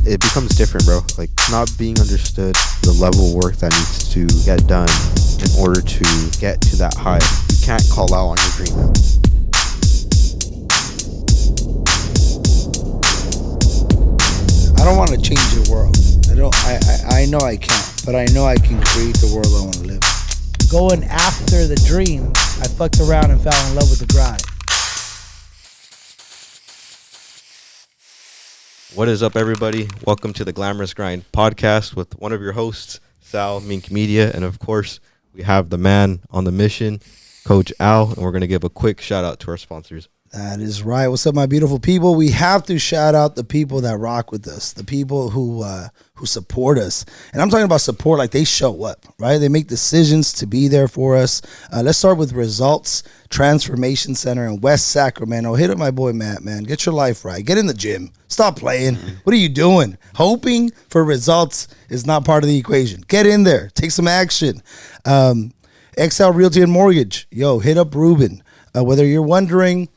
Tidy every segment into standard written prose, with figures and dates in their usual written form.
it becomes different, bro. Like, not being understood, the level of work that needs to get done in order to get to that high. You can't call out on your dream. I don't want to change the world. I know I can't, but I know I can create the world I want to live. Going after the dream, I fucked around and fell in love with the grind. What is up, everybody? Welcome to the Glamorous Grind podcast with one of your hosts, Sal, Mink Media, and of course, we have the man on the mission, Coach Al, and we're going to give a quick shout out to our sponsors. That is right. What's up, my beautiful people? We have to shout out the people that rock with us, the people who support us. And I'm talking about support like they show up, right? They make decisions to be there for us. Let's start with Results Transformation Center in West Sacramento. Hit up my boy Matt, man. Get your life right. Get in the gym. Stop playing. What are you doing? Hoping for results is not part of the equation. Get in there. Take some action. XL Realty and Mortgage. Yo, hit up Ruben. Whether you're wondering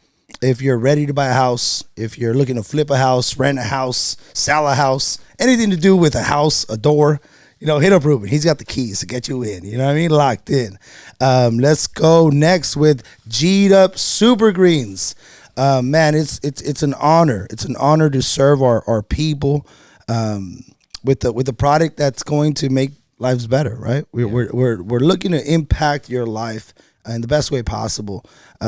if you're ready to buy a house, if you're looking to flip a house, rent a house, sell a house, anything to do with a house, a door, hit up Ruben. He's got the keys to get you in. You know what I mean? Locked in. Let's go next with G'd Up Super Greens. Man, it's an honor. It's an honor to serve our people with the product that's going to make lives better, right? We're looking to impact your life in the best way possible.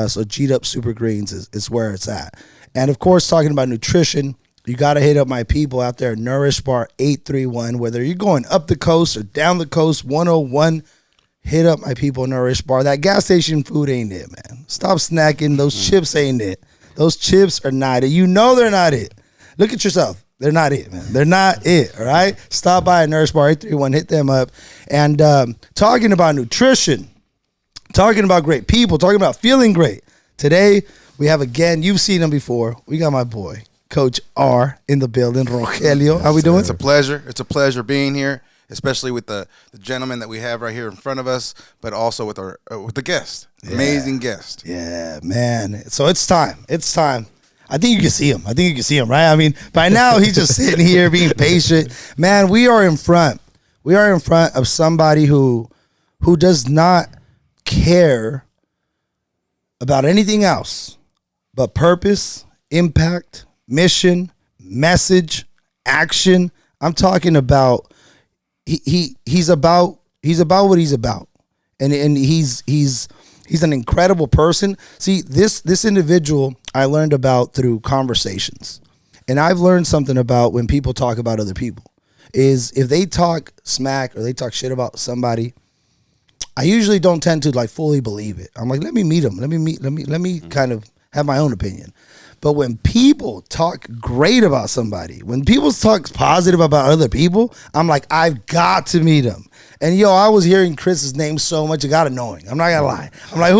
So G'd Up Super Greens is where it's at. And of course, talking about nutrition, you got to hit up my people out there, Nourish Bar 831. Whether you're going up the coast or down the coast, 101, hit up my people, Nourish Bar. That gas station food ain't it, man. Stop snacking. Those chips ain't it. Those chips are not it. You know they're not it. Look at yourself. They're not it, man. They're not it, all right? Stop by Nourish Bar 831. Hit them up. And talking about nutrition, talking about great people, talking about feeling great. Today, we have again, you've seen him before. We got my boy, Coach R, in the building, Rogelio. How we doing? It's a pleasure. It's a pleasure being here, especially with the gentleman that we have right here in front of us, but also with the guest, amazing guest. Yeah, man. So it's time. It's time. I think you can see him. Right? I mean, by now he's just sitting here being patient. Man, we are in front. We are in front of somebody who does not care about anything else but purpose, impact, mission, message, action. I'm talking about he's about what he's about. And he's an incredible person. See, this individual I learned about through conversations. And I've learned something about when people talk about other people is if they talk smack or they talk shit about somebody, I usually don't tend to like fully believe it. I'm like, let me meet him. Let me kind of have my own opinion. But when people talk great about somebody, when people talk positive about other people, I'm like, I've got to meet him. And I was hearing Kris's name so much, I got to know him. I'm not gonna lie. I'm like,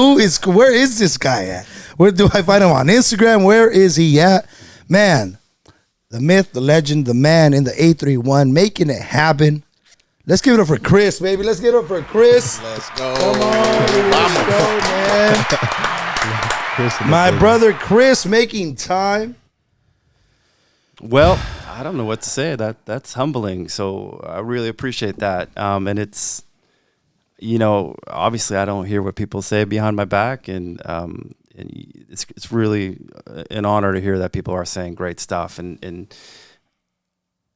where is this guy at? Where do I find him on Instagram? Where is he at? Man, the myth, the legend, the man in the 831, making it happen. Let's give it up for Kris, baby. Let's give it up for Kris. Let's go. Come on, let's go, man. My brother Kris making time. Well, I don't know what to say. That's humbling. So I really appreciate that. And it's, obviously I don't hear what people say behind my back, and it's really an honor to hear that people are saying great stuff, and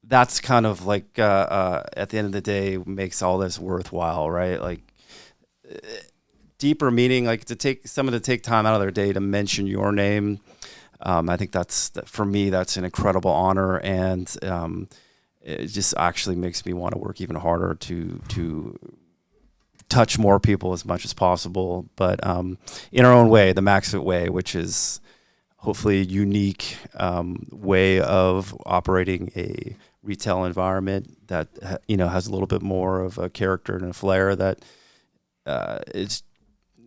that's kind of like at the end of the day makes all this worthwhile, right? Like deeper meaning, like to take someone to take time out of their day to mention your name. I think for me, that's an incredible honor, and it just actually makes me want to work even harder to touch more people as much as possible, but in our own way, the MaxFit way, which is hopefully a unique way of operating a retail environment that has a little bit more of a character and a flair that is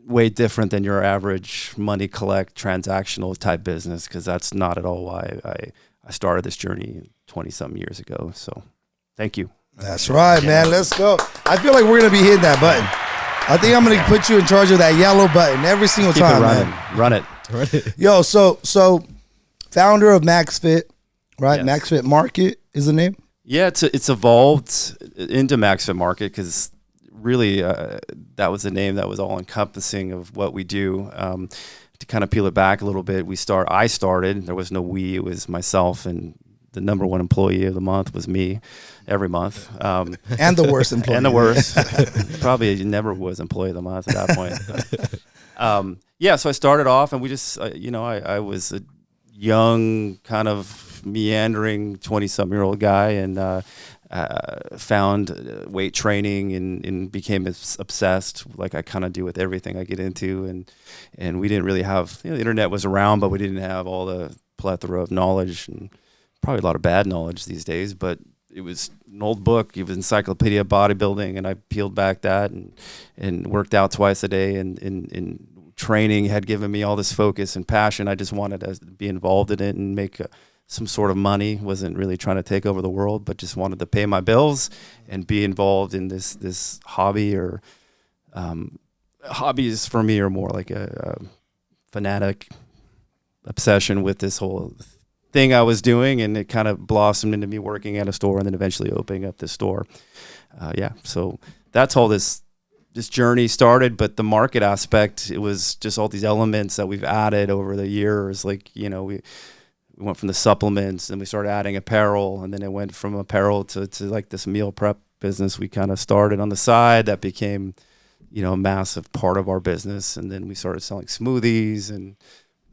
way different than your average money collect transactional type business, because that's not at all why I started this journey 20-something years ago. So thank you. That's right, man. Let's go. I feel like we're going to be hitting that button. I think I'm going to put you in charge of that yellow button every single Keep time, it running. man. Run it. Yo, so founder of MaxFit, right? Yes. MaxFit Market is the name? Yeah, it's evolved into MaxFit Market because really that was the name that was all encompassing of what we do. To kind of peel it back a little bit, I started. There was no we. It was myself, and the number one employee of the month was me, every month. And the worst employee. And the worst. Probably never was employee of the month at that point. Yeah, so I started off, and we just, I was a young, kind of meandering 20-something-year-old guy, and found weight training and became obsessed, like I kind of do with everything I get into. And we didn't really have, the internet was around, but we didn't have all the plethora of knowledge, and probably a lot of bad knowledge these days. But it was an old book. It was Encyclopedia of Bodybuilding, and I peeled back that and worked out twice a day. And training had given me all this focus and passion. I just wanted to be involved in it and make some sort of money. Wasn't really trying to take over the world, but just wanted to pay my bills and be involved in this hobby. Or hobbies for me are more like a fanatic obsession with this whole thing I was doing, and it kind of blossomed into me working at a store and then eventually opening up this store. So that's all this journey started. But the market aspect, it was just all these elements that we've added over the years. Like, we went from the supplements, and we started adding apparel, and then it went from apparel to like this meal prep business we kind of started on the side that became, a massive part of our business. And then we started selling smoothies and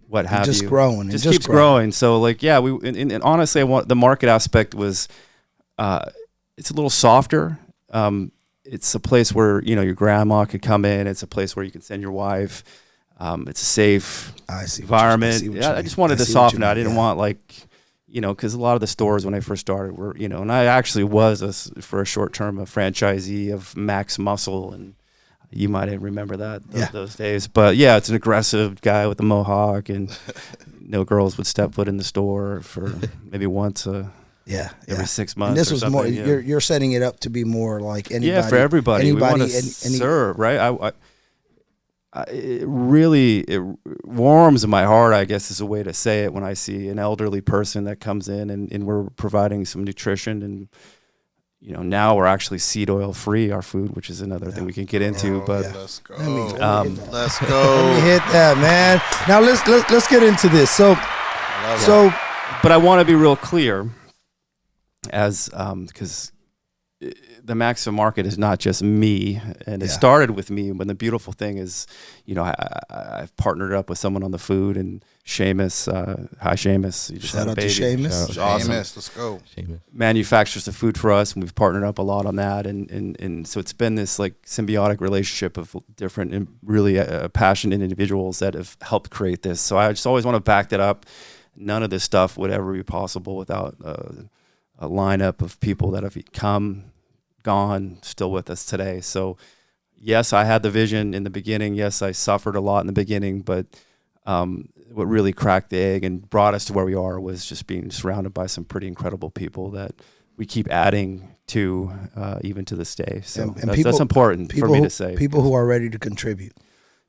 what have you. Just growing. Just keeps growing. So like, yeah, and honestly, the market aspect was, it's a little softer. It's a place where, your grandma could come in. It's a place where you can send your wife. It's a safe environment. I just wanted to soften it. I didn't want because a lot of the stores when I first started were, and I actually was for a short term a franchisee of Max Muscle, and you might remember those days. But yeah, it's an aggressive guy with a mohawk, and no girls would step foot in the store for maybe once every 6 months. And this was more. Yeah. You're setting it up to be more like anybody. Yeah, for everybody. We want to serve, right? It warms my heart, I guess is a way to say it, when I see an elderly person that comes in and we're providing some nutrition. And now we're actually seed oil free, our food, which is another thing we can get into. Let's go. Let's go. Let me hit that, man. Now let's get into this. But I want to be real clear, as because the MaxFit Market is not just me, and it started with me. But the beautiful thing is, I've partnered up with someone on the food, and Seamus, hi Seamus, you just shout had a out baby. to Seamus. Awesome. Let's go. Seamus. Manufactures the food for us, and we've partnered up a lot on that, and so it's been this like symbiotic relationship of different and really passionate individuals that have helped create this. So I just always want to back that up. None of this stuff would ever be possible without a lineup of people that have come, gone, still with us today. So yes, I had the vision in the beginning. Yes, I suffered a lot in the beginning, but what really cracked the egg and brought us to where we are was just being surrounded by some pretty incredible people that we keep adding to even to this day. So that's important for me to say. People who are ready to contribute.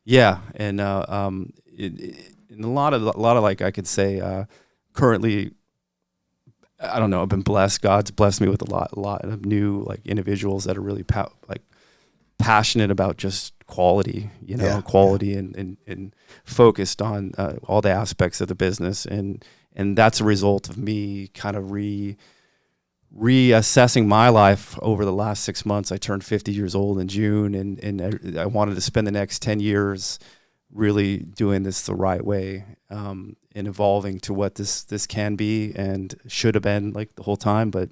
Yeah, and in a lot of like I could say currently, I don't know, I've been blessed. God's blessed me with a lot of new like individuals that are really passionate about just quality, quality and focused on all the aspects of the business. And that's a result of me kind of reassessing my life over the last 6 months. I turned 50 years old in June, and I wanted to spend the next 10 years really doing this the right way, and evolving to what this can be and should have been like the whole time. But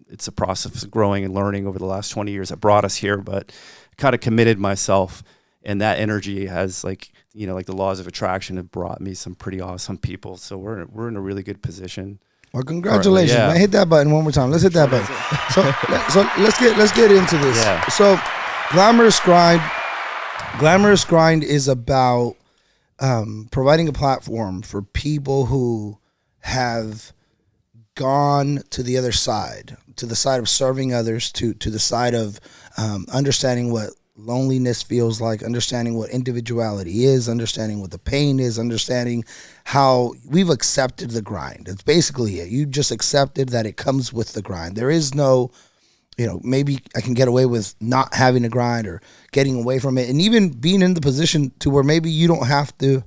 it's a process of growing and learning over the last 20 years that brought us here. But kind of committed myself, and that energy has like the laws of attraction have brought me some pretty awesome people. So we're in a really good position. Well, congratulations, man. Hit that button one more time. Let's hit that button. So let's get into this. Yeah. So Glamorous Grind is about providing a platform for people who have gone to the other side, to the side of serving others, to the side of understanding what loneliness feels like, understanding what individuality is, understanding what the pain is, understanding how we've accepted the grind. It's basically it. You just accepted that it comes with the grind. There is no, maybe I can get away with not having a grind or getting away from it, and even being in the position to where maybe you don't have to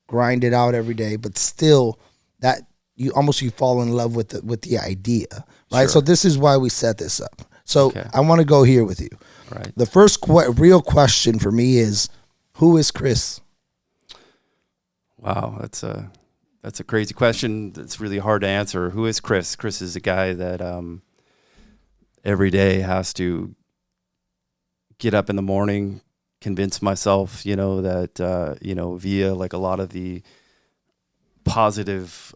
grind it out every day, but still that you fall in love with the idea, right? Sure. So this is why we set this up. So Okay. I want to go here with you. Right. The first real question for me is, who is Kris? Wow, that's a crazy question. It's really hard to answer. Who is Kris? Kris is a guy that every day has to get up in the morning, convince myself, that via like a lot of the positive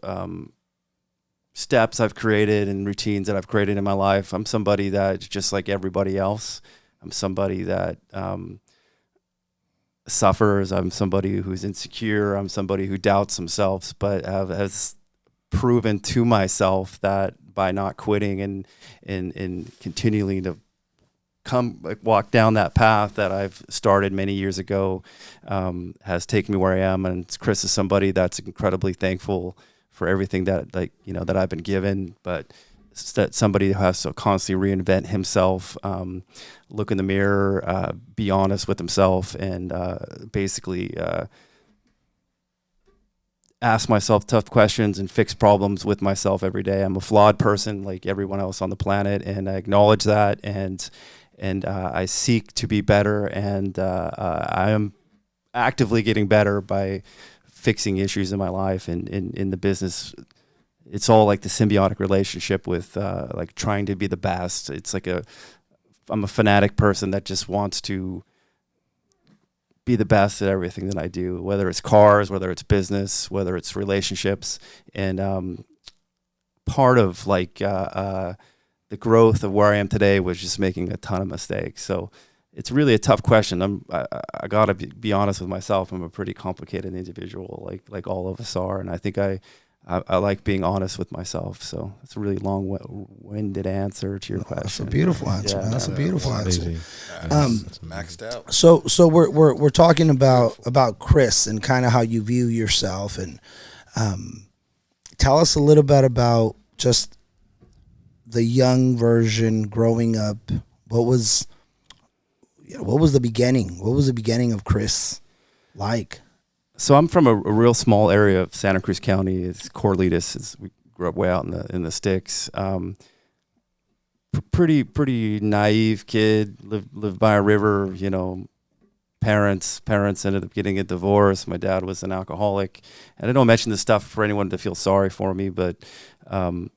steps I've created and routines that I've created in my life. I'm somebody that's just like everybody else. I'm somebody that suffers. I'm somebody who's insecure. I'm somebody who doubts themselves, but has proven to myself that by not quitting and continually to walk down that path that I've started many years ago, has taken me where I am. And Kris is somebody that's incredibly thankful for everything that that I've been given, but that somebody who has to constantly reinvent himself, look in the mirror, be honest with himself, and basically ask myself tough questions and fix problems with myself every day. I'm a flawed person like everyone else on the planet, and I acknowledge that, and I seek to be better, and I am actively getting better by fixing issues in my life and in the business. It's all like the symbiotic relationship with like trying to be the best. It's like I'm a fanatic person that just wants to be the best at everything that I do, whether it's cars, whether it's business, whether it's relationships. And part of like the growth of where I am today was just making a ton of mistakes. So it's really a tough question. I gotta be honest with myself. I'm a pretty complicated individual, like all of us are, and I think I like being honest with myself. So it's a really long-winded answer to your question. That's a beautiful answer. Yeah, That's a beautiful answer. That's maxed out. So we're talking about Kris and kind of how you view yourself, and tell us a little bit about just the young version growing up. What was the beginning? What was the beginning of Kris like? So I'm from a real small area of Santa Cruz County. It's Corlitas. We grew up way out in the sticks. Pretty naive kid. Lived by a river. Parents ended up getting a divorce. My dad was an alcoholic, and I don't mention this stuff for anyone to feel sorry for me, but I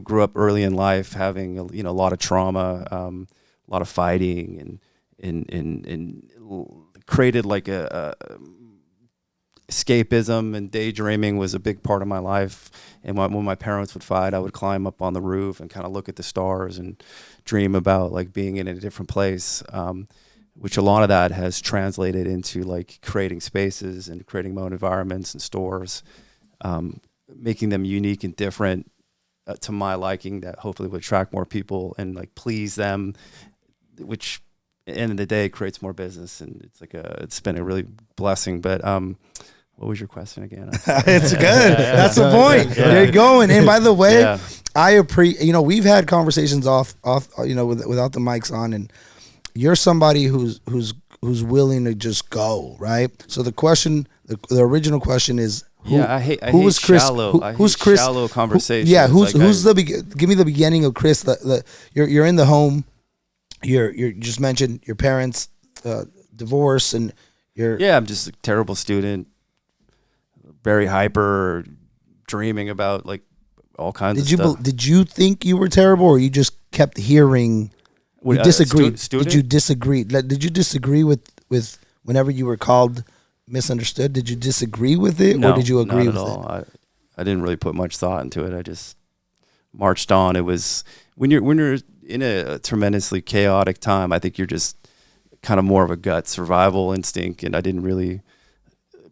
grew up early in life having a lot of trauma, a lot of fighting, and created like a escapism, and daydreaming was a big part of my life. And when my parents would fight, I would climb up on the roof and kind of look at the stars and dream about like being in a different place, which a lot of that has translated into like creating spaces and creating my own environments and stores, making them unique and different to my liking, that hopefully would attract more people and like please them, which at the end of the day creates more business. And it's been a really blessing. But what was your question again? It's good. That's the point. You're going. And by the way, I appreciate, we've had conversations off, without the mics on, and you're somebody who's willing to just go, right? So the question, the original question is, I hate Kris? Who's Kris? Shallow conversations. Give me the beginning of Kris. You're in the home. You just mentioned your parents divorce, and I'm just a terrible student, very hyper, dreaming about like all kinds of stuff. Did you think you were terrible, or you just kept hearing? You disagreed. Did you disagree? Did you disagree with whenever you were called misunderstood? Did you disagree with it, or did you agree with it? I didn't really put much thought into it. I just marched on. It was when you're in a tremendously chaotic time, I think you're just kind of more of a gut survival instinct, and I didn't really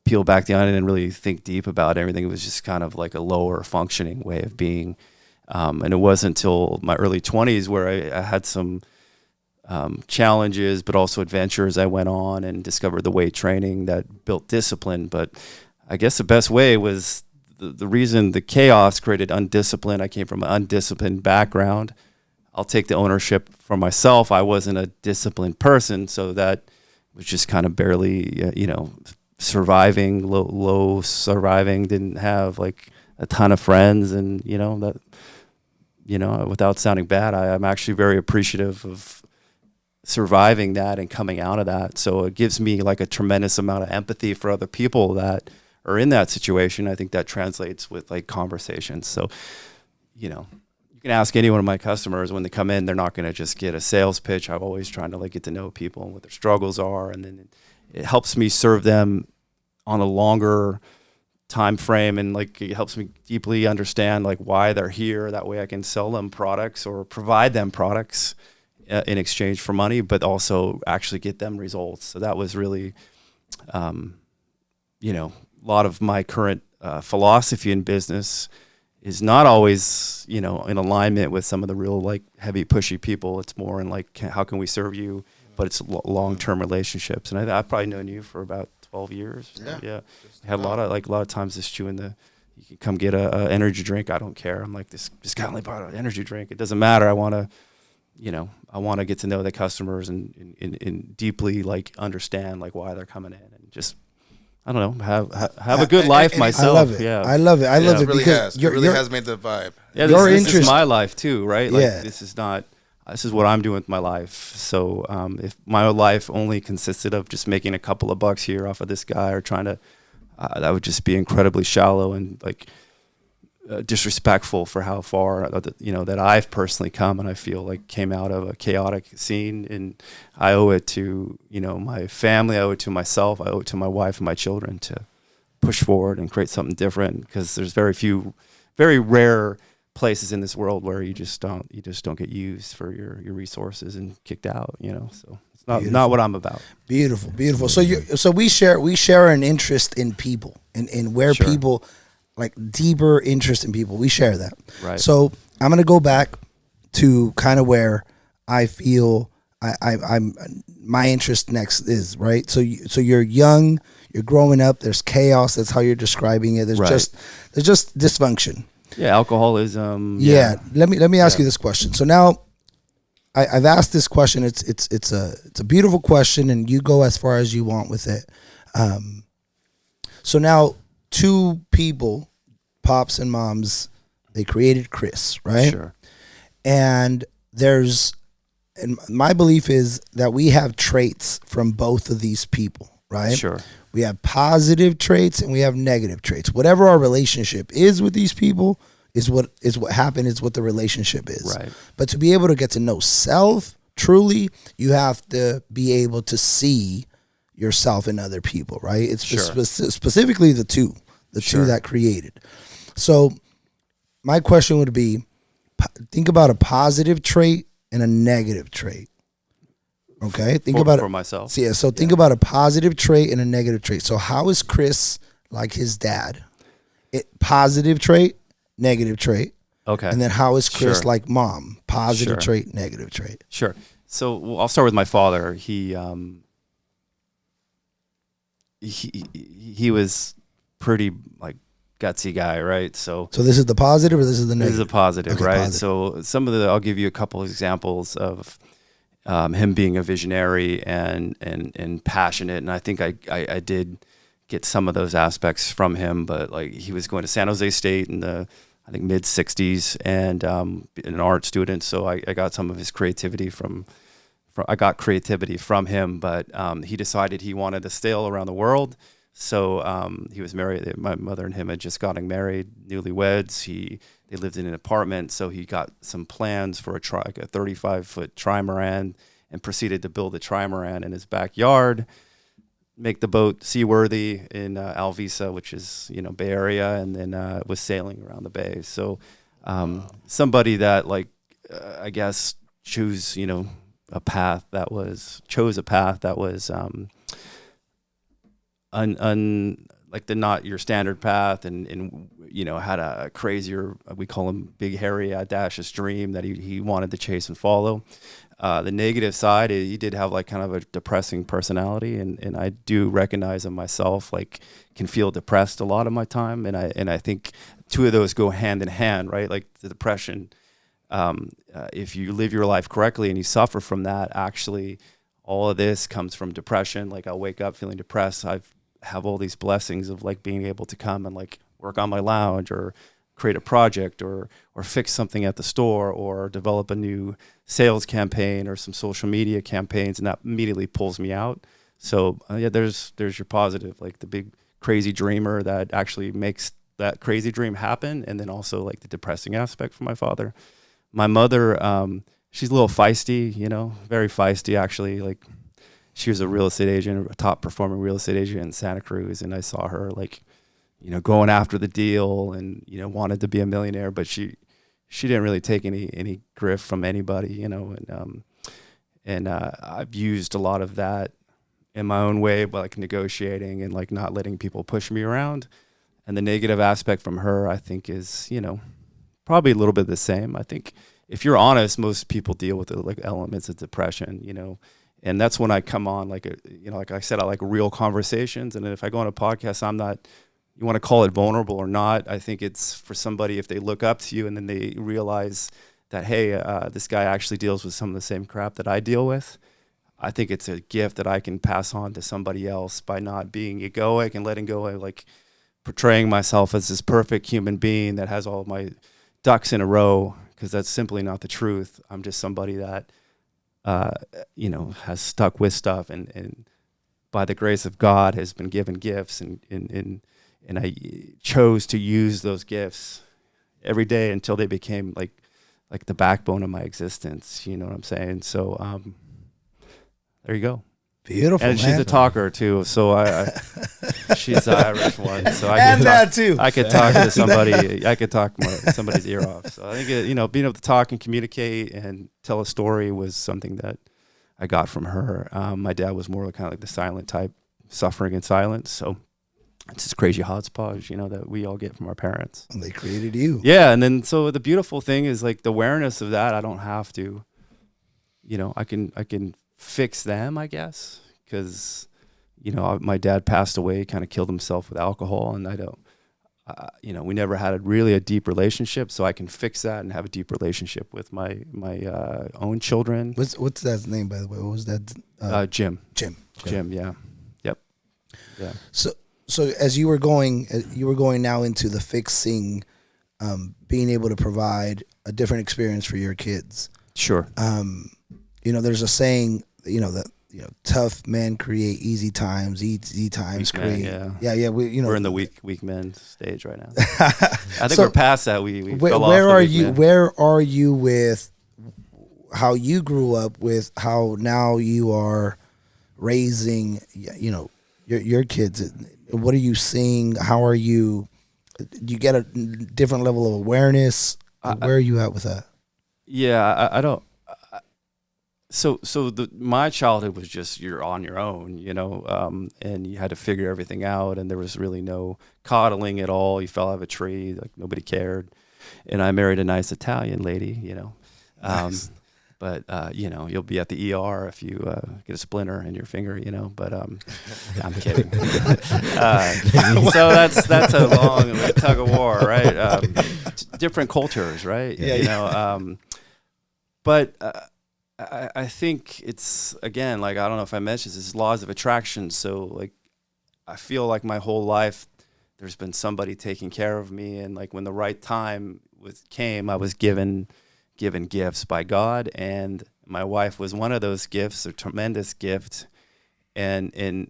peel back the onion and really think deep about everything. It was just kind of like a lower functioning way of being. And it wasn't until my early 20s where I had some challenges, but also adventures I went on and discovered the weight training that built discipline. But I guess the best way was the reason the chaos created undisciplined. I came from an undisciplined background. I'll take the ownership for myself. I wasn't a disciplined person, so that was just kind of barely, surviving, low surviving. Didn't have like a ton of friends, and without sounding bad, I'm actually very appreciative of surviving that and coming out of that. So it gives me like a tremendous amount of empathy for other people that are in that situation. I think that translates with like conversations. So, you can ask any one of my customers when they come in, they're not going to just get a sales pitch. I'm always trying to like get to know people and what their struggles are. And then it helps me serve them on a longer time frame, and like it helps me deeply understand like why they're here. That way I can sell them products or provide them products in exchange for money, but also actually get them results. So that was really, a lot of my current philosophy in business is not always, in alignment with some of the real like heavy pushy people. It's more in like, how can we serve you? But it's long-term relationships. And I've probably known you for about 12 years. Yeah. I had a lot of times just chewing you can come get a energy drink. I don't care. I'm like, this guy only bought an energy drink. It doesn't matter. I want to get to know the customers and deeply like understand like why they're coming in, and just, I don't know, have a good life myself. I love it. Yeah. I love it. I love it really because it really has made the vibe. Yeah, this is my life too, right? Like this is what I'm doing with my life. So if my life only consisted of just making a couple of bucks here off of this guy, or trying to, that would just be incredibly shallow and like disrespectful for how far that I've personally come, and I feel like came out of a chaotic scene, and I owe it to my family, I owe it to myself, I owe it to my wife and my children to push forward and create something different, because there's very rare places in this world where you just don't get used for your resources and kicked out, so it's not what I'm about. Beautiful. So we share an interest in people, and where Sure. people, like deeper interest in people, we share that. Right. So I'm gonna go back to kind of where I feel I'm my interest next is, right. So you're young, you're growing up. There's chaos. That's how you're describing it. There's Right. just dysfunction. Yeah, alcoholism. Yeah. Let me ask you this question. So now, I've asked this question. It's a beautiful question, and you go as far as you want with it. So now, two people, pops and moms, they created Kris, right? Sure. And my belief is that we have traits from both of these people, right? Sure. We have positive traits and we have negative traits. Whatever our relationship is with these people is what happened, is what the relationship is. Right. But to be able to get to know self truly, you have to be able to see yourself in other people, right? It's Sure. Specifically the two that created. So my question would be, think about a positive trait and a negative trait. Okay, think about it for myself. So, think about a positive trait and a negative trait. So how is Kris like his dad? Positive trait, negative trait. Okay. And then how is Kris Sure. like mom? Positive Sure. trait, negative trait. Sure. So I'll start with my father. He was pretty like gutsy guy, right? So this is the positive or this is the negative? this is a positive, Okay, right? positive. So I'll give you a couple of examples of him being a visionary and passionate, and I think I did get some of those aspects from him. But like, he was going to San Jose State in the, I think, mid '60s, and an art student, so I got some of his creativity from him. But he decided he wanted to sail around the world. So he was married. My mother and him had just gotten married, newlyweds. They lived in an apartment, so he got some plans for a 35-foot trimaran, and proceeded to build a trimaran in his backyard, make the boat seaworthy in Alvisa, which is Bay Area, and then was sailing around the bay. So somebody that I guess chose a path that was like the not your standard path, and you know, had a crazier, we call him big hairy audacious dream that he wanted to chase and follow. The negative side, he did have like kind of a depressing personality, and I do recognize in myself, like, can feel depressed a lot of my time, and I think two of those go hand in hand, right? Like the depression, if you live your life correctly and you suffer from that, actually all of this comes from depression. Like, I'll wake up feeling depressed. I have all these blessings of like being able to come and like work on my lounge, or create a project, or fix something at the store, or develop a new sales campaign or some social media campaigns, and that immediately pulls me out. So yeah, there's your positive, like the big crazy dreamer that actually makes that crazy dream happen, and then also like the depressing aspect for my father. My mother, she's a little feisty, you know, very feisty actually. Like, she was a real estate agent, a top performing real estate agent in Santa Cruz, and I saw her like, you know, going after the deal, and, you know, wanted to be a millionaire, but she didn't really take any grift from anybody, you know, and I've used a lot of that in my own way, by like negotiating and like not letting people push me around. And the negative aspect from her, I think, is, you know, probably a little bit the same. I think if you're honest, most people deal with the like elements of depression, you know, and that's when I come on, like, you know, like I said, I like real conversations. And then if I go on a podcast, I'm not, you want to call it vulnerable or not, I think it's for somebody, if they look up to you and then they realize that, hey, this guy actually deals with some of the same crap that I deal with, I think it's a gift that I can pass on to somebody else by not being egoic and letting go of like portraying myself as this perfect human being that has all my ducks in a row, because that's simply not the truth. I'm just somebody that, you know, has stuck with stuff, and by the grace of God has been given gifts, and I chose to use those gifts every day until they became like the backbone of my existence. You know what I'm saying? So there you go. Beautiful, and man. she's a talker too, so she's the Irish one. So I And could that talk, too. I could talk to somebody. I could talk somebody's ear off. So I think you know, being able to talk and communicate and tell a story was something that I got from her. My dad was more kind of like the silent type, suffering in silence. So it's this crazy hodgepodge, you know, that we all get from our parents. And they created you. Yeah, and then so the beautiful thing is like the awareness of that. I don't have to, you know, I can fix them, I guess, because, you know, my dad passed away, kind of killed himself with alcohol, and I don't, you know, we never had a deep relationship, so I can fix that and have a deep relationship with my own children. What's that name, by the way? What was that? Jim. Jim. Okay. Jim. Yeah. Yep. Yeah. So as you were going now into the fixing, being able to provide a different experience for your kids. Sure. You know, there's a saying, you know, that, you know, tough men create easy times, easy times Weak men, create. yeah. Yeah. We're in the weak men stage right now. I think we're past that. We fell off. Where are you? Men. Where are you with how you grew up, with how now you are raising, you know, your kids? What are you seeing? How are you? Do you get a different level of awareness? Where are you at with that? Yeah, I don't. So my childhood was just, you're on your own, you know, and you had to figure everything out, and there was really no coddling at all. You fell out of a tree, like nobody cared. And I married a nice Italian lady, you know. Nice. But you know, you'll be at the ER if you get a splinter in your finger, you know. But I'm kidding. So that's a long tug of war, right? Different cultures, right? Yeah, you know. But I think it's, again, like, I don't know if I mentioned this, laws of attraction. So like, I feel like my whole life there's been somebody taking care of me, and like when the right time came, I was given gifts by God, and my wife was one of those gifts, a tremendous gift, and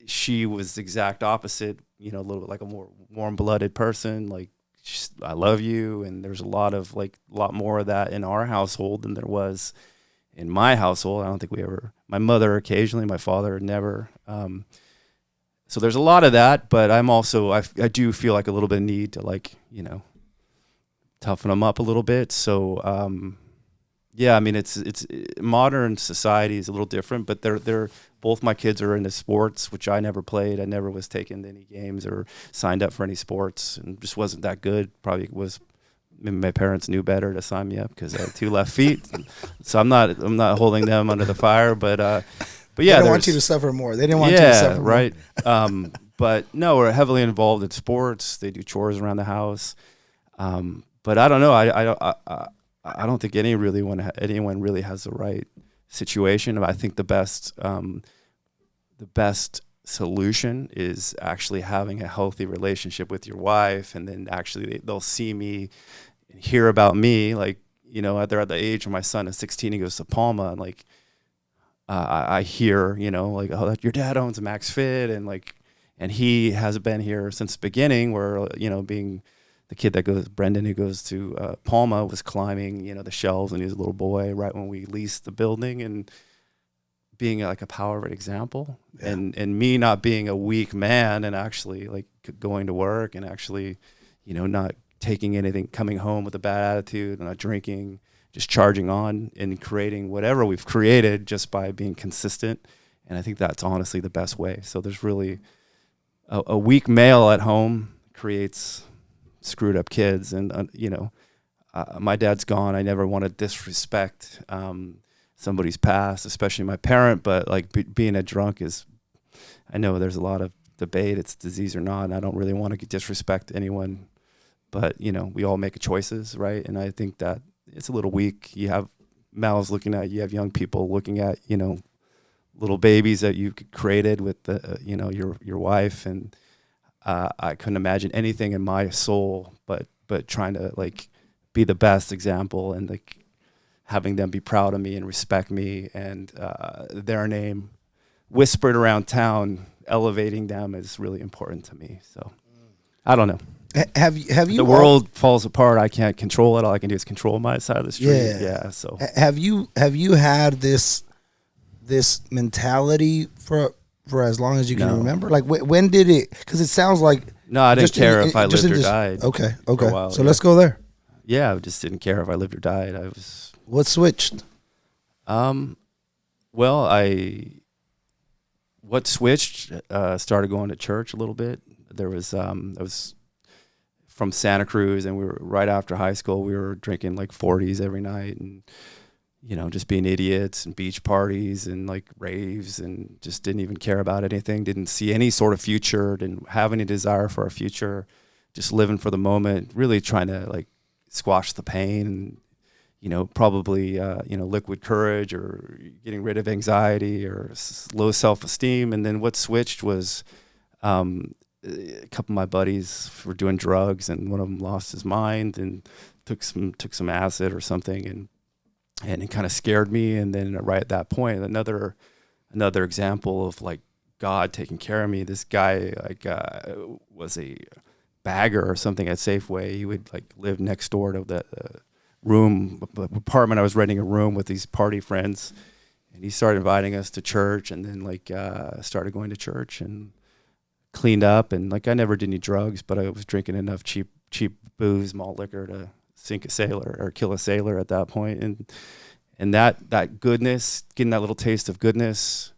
she was the exact opposite, you know, a little bit like a more warm-blooded person, like, I love you, and there's a lot more of that in our household than there was in my household. I don't think my mother occasionally, my father never. So there's a lot of that, but I'm also, I do feel like a little bit of need to, like, you know, toughen them up a little bit. So Yeah, I mean, it's modern society is a little different, but they're both my kids are into sports, which I never played. I never was taken to any games or signed up for any sports, and just wasn't that good. Probably was. Maybe my parents knew better to sign me up because I had 2 left feet. So I'm not holding them under the fire, but yeah, they didn't want you to suffer more. They didn't want you to suffer more. right. But no, we're heavily involved in sports. They do chores around the house. But I don't know. I don't think anyone really has the right situation. I think the best solution is actually having a healthy relationship with your wife, and then actually they'll see me and hear about me. Like, you know, they're at the age where my son is 16, he goes to Palma, and like I hear, you know, like, oh, your dad owns a MaxFit, and like, and he has been here since the beginning. Where, you know, being the kid that goes, Brendan, who goes to Palma, was climbing, you know, the shelves when he was a little boy, right when we leased the building, and being like a power of an example. Yeah. And me not being a weak man, and actually like going to work, and actually, you know, not taking anything, coming home with a bad attitude, not drinking, just charging on and creating whatever we've created just by being consistent. And I think that's honestly the best way. So there's really a weak male at home creates screwed up kids. And, you know, my dad's gone. I never want to disrespect somebody's past, especially my parent, but like being a drunk is, I know there's a lot of debate, it's disease or not, and I don't really want to disrespect anyone, but you know, we all make choices, right? And I think that it's a little weak. You have mouths looking at you, have young people looking at, you know, little babies that you created with the, you know, your wife, and I couldn't imagine anything in my soul but trying to like be the best example, and like having them be proud of me and respect me, and their name whispered around town, elevating them is really important to me. So I don't know. Have you? The world falls apart. I can't control it. All I can do is control my side of the street. Yeah. So have you had this mentality for as long as you can remember? Like when did it? Because it sounds like I didn't care if I lived or died. Okay. For a while, so let's go there. Yeah, I just didn't care if I lived or died. I was. What switched? Well, what switched, started going to church a little bit. There was, I was from Santa Cruz, and we were right after high school. We were drinking like 40s every night, and, you know, just being idiots, and beach parties and like raves, and just didn't even care about anything. Didn't see any sort of future, didn't have any desire for a future, just living for the moment, really trying to like squash the pain, and, you know, probably, you know, liquid courage, or getting rid of anxiety, or low self-esteem. And then what switched was a couple of my buddies were doing drugs, and one of them lost his mind and took some acid or something, and it kind of scared me. And then right at that point, another example of like God taking care of me. This guy like was a bagger or something at Safeway. He would like live next door to the apartment. I was renting a room with these party friends, and he started inviting us to church, and then like started going to church and cleaned up. And like I never did any drugs, but I was drinking enough cheap booze, malt liquor to sink a sailor or kill a sailor at that point. And that goodness, getting that little taste of goodness,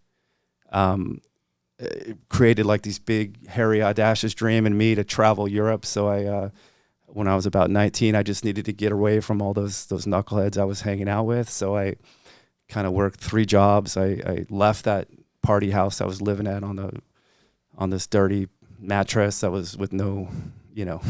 created like these big, hairy, audacious dream in me to travel Europe. So I, when I was about 19, I just needed to get away from all those knuckleheads I was hanging out with. So I kind of worked 3 jobs. I left that party house I was living at on this dirty mattress that was with no, you know,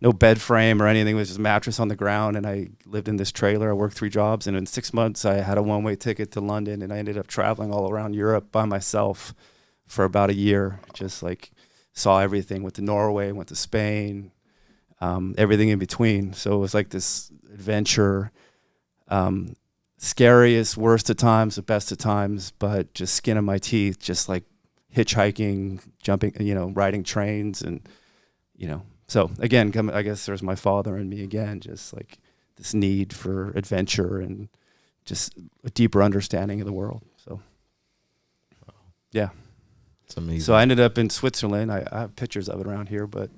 no bed frame or anything. It was just a mattress on the ground, and I lived in this trailer. I worked 3 jobs, and in 6 months I had a one-way ticket to London, and I ended up traveling all around Europe by myself for about a year. Just like saw everything. Went to Norway, went to Spain, everything in between. So it was like this adventure, scariest, worst at times, the best at times, but just skin of my teeth, just like hitchhiking, jumping, you know, riding trains, and, you know. So again, I guess there's my father and me again, just like this need for adventure and just a deeper understanding of the world. So, yeah. It's amazing. So I ended up in Switzerland. I have pictures of it around here, but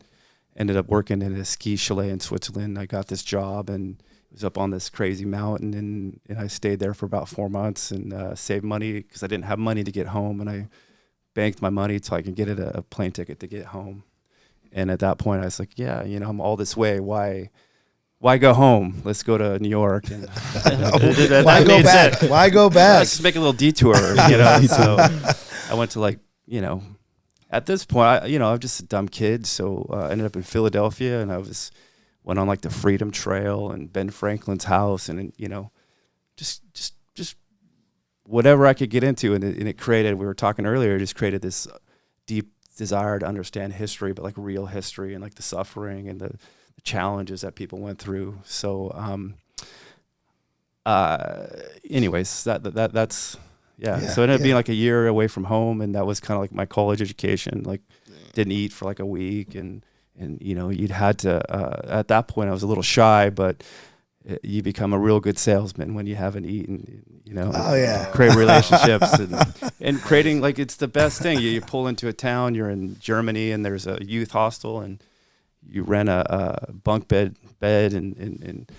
ended up working in a ski chalet in Switzerland. I got this job, and was up on this crazy mountain, and I stayed there for about 4 months and saved money because I didn't have money to get home, and I banked my money so I can get a plane ticket to get home. And at that point, I was like, yeah, you know, I'm all this way. Why go home? Let's go to New York. And Why go back? Why go back? Let's make a little detour, you know. So I went to, like, you know, at this point, I'm just a dumb kid. So I ended up in Philadelphia, and went on like the Freedom Trail and Ben Franklin's house, and you know, just whatever I could get into, and it created. We were talking earlier, it just created this deep desire to understand history, but like real history and like the suffering and the challenges that people went through. So, anyways, that's yeah. So it ended up being like a year away from home, and that was kind of like my college education. Like, didn't eat for like a week, and you know, you'd had to. At that point, I was a little shy, but you become a real good salesman when you haven't eaten. You know, create relationships and creating, like, it's the best thing. You pull into a town, you're in Germany, and there's a youth hostel, and you rent a bunk bed and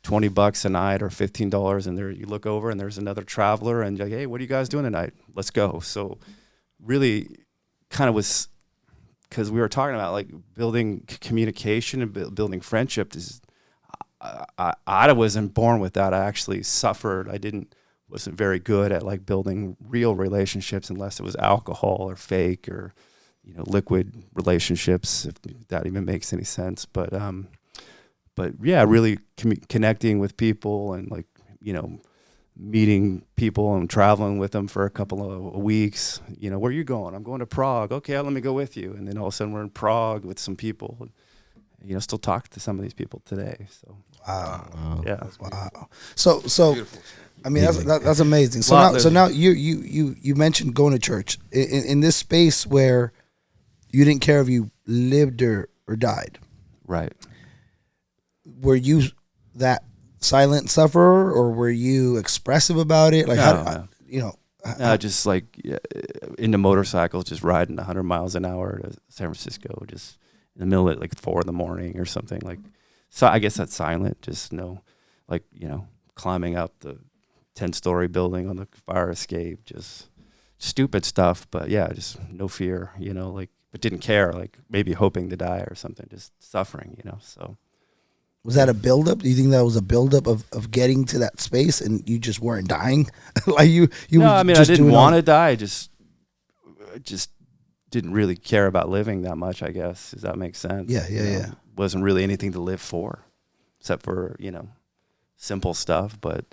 $20 a night or $15, and there you look over and there's another traveler, and you're like, hey, what are you guys doing tonight? Let's go. So really kind of was, because we were talking about like building communication and building friendship. I wasn't born with that. I actually suffered. Wasn't very good at like building real relationships unless it was alcohol or fake or, you know, liquid relationships, if that even makes any sense. But yeah, really connecting with people and, like, you know, meeting people and traveling with them for a couple of weeks. You know, where are you going? I'm going to Prague. Okay, let me go with you. And then all of a sudden we're in Prague with some people. And, you know, still talk to some of these people today. So wow. Yeah. Wow. So I mean, that's amazing. So now you mentioned going to church in this space where you didn't care if you lived or died. Right. Were you that silent sufferer, or were you expressive about it? Like, just like into motorcycles, just riding 100 miles an hour to San Francisco, just in the middle of like 4 a.m. or something. Like, so I guess that's silent. Just like, you know, climbing up the 10-story building on the fire escape, just stupid stuff. But yeah, just no fear, you know, like, but didn't care, like maybe hoping to die or something, just suffering, you know. So was that a buildup? Do you think that was a buildup of getting to that space and you just weren't dying? Like you no, I mean, I didn't want to die. I just didn't really care about living that much, I guess. Does that make sense? Yeah. Wasn't really anything to live for, except for, you know, simple stuff. But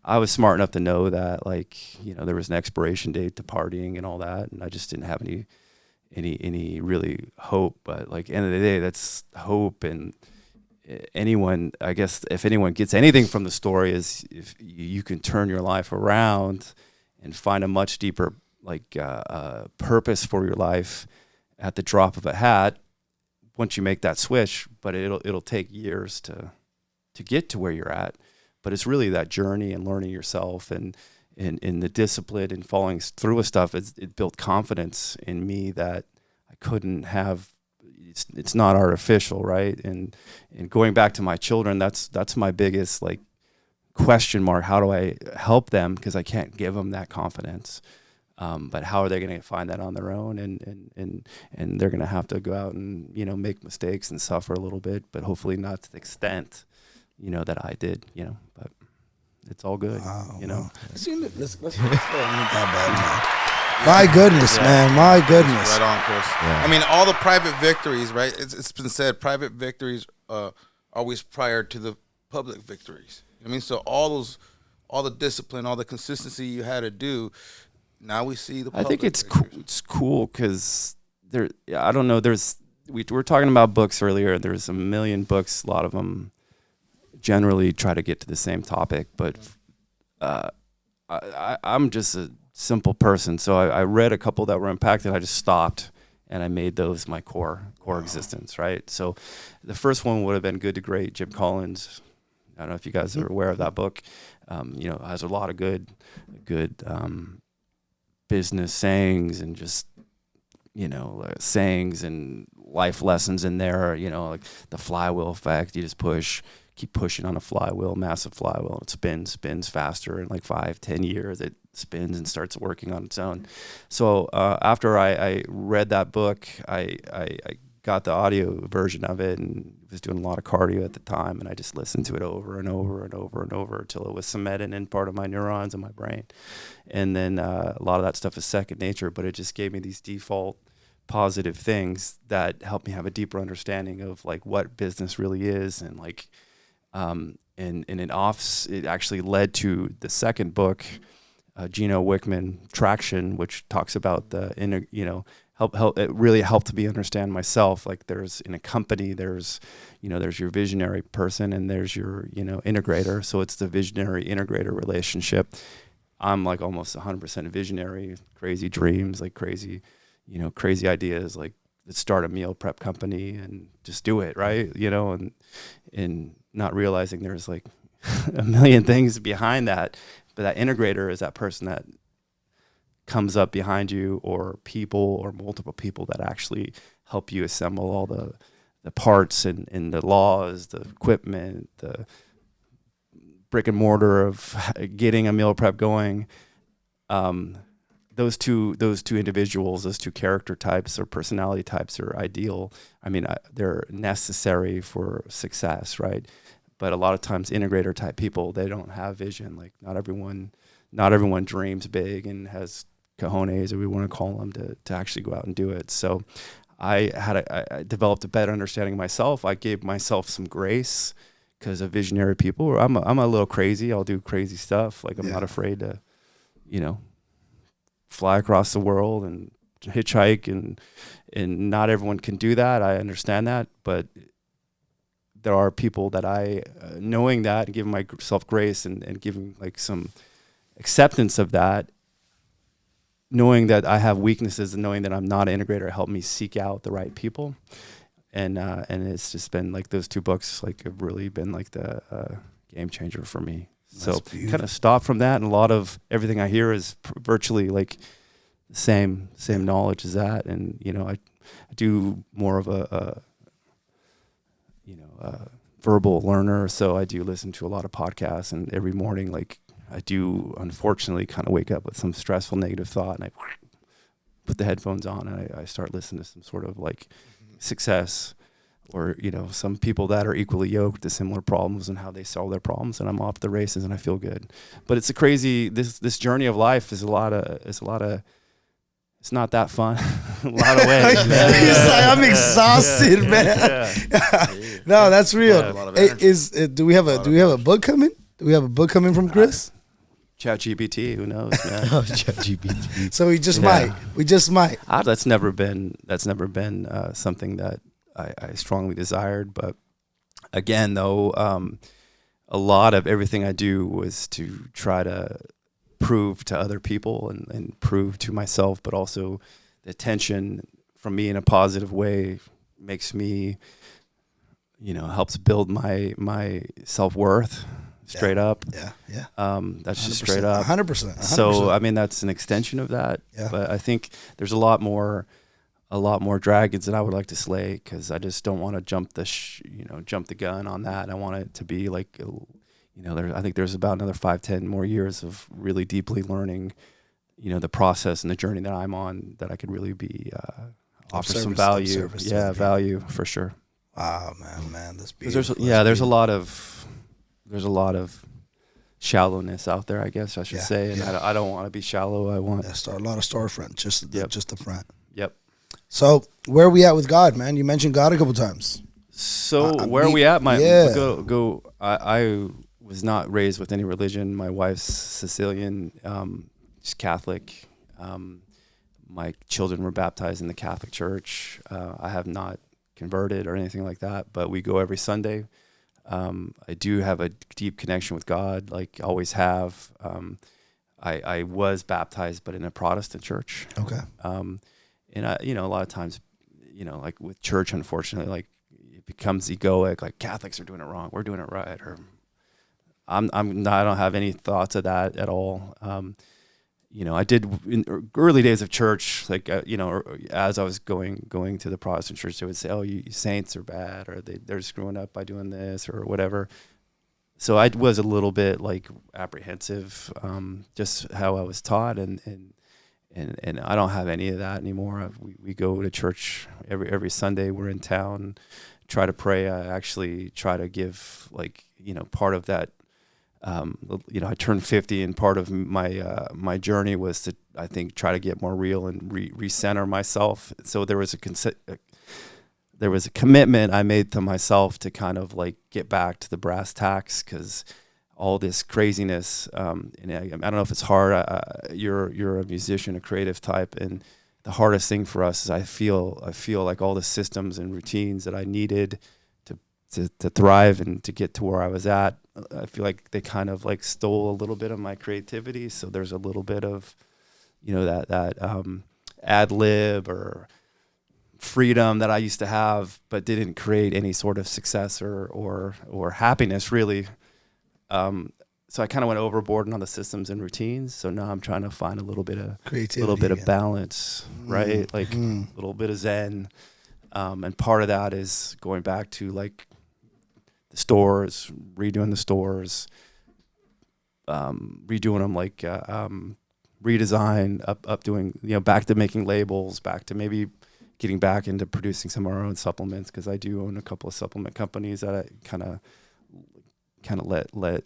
I was smart enough to know that, like, you know, there was an expiration date to partying and all that, and I just didn't have any really hope. But like, end of the day, that's hope. And anyone, I guess, if anyone gets anything from the story, is if you can turn your life around and find a much deeper, like, purpose for your life at the drop of a hat once you make that switch. But it'll take years to get to where you're at. But it's really that journey and learning yourself and the discipline and following through with stuff. It built confidence in me that I couldn't have. It's not artificial, right? And going back to my children, that's my biggest, like, question mark. How do I help them? Because I can't give them that confidence. But how are they going to find that on their own? And they're going to have to go out and, you know, make mistakes and suffer a little bit, but hopefully not to the extent, you know, that I did, you know. But it's all good, you know. Let's go and meet that bad man. My goodness, man. My goodness. Right on, Kris. Yeah. I mean, all the private victories, right? It's been said, private victories always prior to the public victories. I mean, so all the discipline, all the consistency you had to do, now we see the public I think it's victories. it's cool because I don't know, we were talking about books earlier. There's a million books. A lot of them generally try to get to the same topic, but I'm just a simple person. So I read a couple that were impacted. I just stopped and I made those my core existence, right? So the first one would have been Good to Great, Jim Collins. I don't know if you guys are aware of that book. You know, has a lot of good business sayings and just, you know, sayings and life lessons in there. You know, like the flywheel effect. You just push, keep pushing on a flywheel, massive flywheel. It spins faster. In like 5-10 years, it spins and starts working on its own. So after I read that book, I got the audio version of it and was doing a lot of cardio at the time, and I just listened to it over and over and over and over until it was cemented in part of my neurons in my brain. And then a lot of that stuff is second nature, but it just gave me these default positive things that helped me have a deeper understanding of like what business really is, and like and it actually led to the second book, Gino Wickman, Traction, which talks about the inner, help. It really helped me understand myself. Like there's in a company, there's your visionary person and there's your integrator. So it's the visionary integrator relationship. I'm like almost 100% visionary, crazy dreams, like crazy ideas, like let's start a meal prep company and just do it, right? And not realizing there's like a million things behind that. But that integrator is that person that comes up behind you, or people or multiple people that actually help you assemble all the parts and the laws, the equipment, the brick and mortar of getting a meal prep going. Those two individuals, those two character types or personality types are ideal. I mean, they're necessary for success, right? But a lot of times integrator type people, they don't have vision. Like not everyone dreams big and has cojones, or we want to call them, to actually go out and do it. So I developed a better understanding of myself. I gave myself some grace because of visionary people. I'm a little crazy. I'll do crazy stuff. Like I'm not afraid to, fly across the world and hitchhike, and not everyone can do that. I understand that, but there are people that I, knowing that and giving myself grace and giving like some acceptance of that, knowing that I have weaknesses and knowing that I'm not an integrator, helped me seek out the right people. And it's just been like those two books like have really been like the game changer for me. So kind of stop from that, and a lot of everything I hear is virtually like the same knowledge as that. And I do more of a verbal learner, so I do listen to a lot of podcasts, and every morning, like I do, unfortunately, kind of wake up with some stressful negative thought, and I put the headphones on and I start listening to some sort of like success, or some people that are equally yoked to similar problems and how they solve their problems, and I'm off the races and I feel good. But it's a crazy this journey of life is a lot of. It's not that fun. A lot of ways. He's like, I'm exhausted, man. No, that's real. Do we have a book coming? Do we have a book coming from Kris? ChatGPT, who knows, man? ChatGPT. So we just might. We just might. That's never been something that I strongly desired. But again, though, a lot of everything I do was to try to prove to other people and prove to myself, but also the attention from me in a positive way makes me, helps build my self-worth straight up. Yeah. That's just straight up. 100%. So, I mean, that's an extension of that. Yeah. But I think there's a lot more dragons that I would like to slay, because I just don't want to jump the gun on that. I want it to be like, I think there's about another 5-10 more years of really deeply learning, the process and the journey that I'm on, that I could really be offer some value. Yeah, value for sure. Wow, man, that's beautiful. There's a lot of shallowness out there, I guess I should say, and I don't want to be shallow. I want a lot of storefront, just the front. Yep. So where are we at with God, man? You mentioned God a couple times. So where are we at? I was not raised with any religion. My wife's Sicilian, she's Catholic. My children were baptized in the Catholic Church. I have not converted or anything like that, but we go every Sunday. I do have a deep connection with God, like always have. I was baptized, but in a Protestant church. Okay. And a lot of times, like with church, unfortunately, like it becomes egoic, like Catholics are doing it wrong, we're doing it right, or I don't have any thoughts of that at all. I did in early days of church, like as I was going to the Protestant church, they would say, "Oh, you saints are bad, or they're screwing up by doing this or whatever." So I was a little bit like apprehensive, just how I was taught, and I don't have any of that anymore. We go to church every Sunday. We're in town, try to pray. I actually try to give part of that. I turned 50, and part of my journey was to, I think, try to get more real and recenter myself. So there was a commitment I made to myself to kind of like get back to the brass tacks, because all this craziness, and I don't know if it's hard. You're a musician, a creative type, and the hardest thing for us is I feel like all the systems and routines that I needed to thrive and to get to where I was at, I feel like they kind of like stole a little bit of my creativity. So there's a little bit of, that ad lib or freedom that I used to have, but didn't create any sort of success or happiness really. So I kind of went overboard on the systems and routines. So now I'm trying to find a little bit of creativity, a little bit of balance, right? Like a little bit of Zen. And part of that is going back to like the stores, redoing the stores, redoing them, like redesign, up doing, back to making labels, back to maybe getting back into producing some of our own supplements, because I do own a couple of supplement companies that I kind of let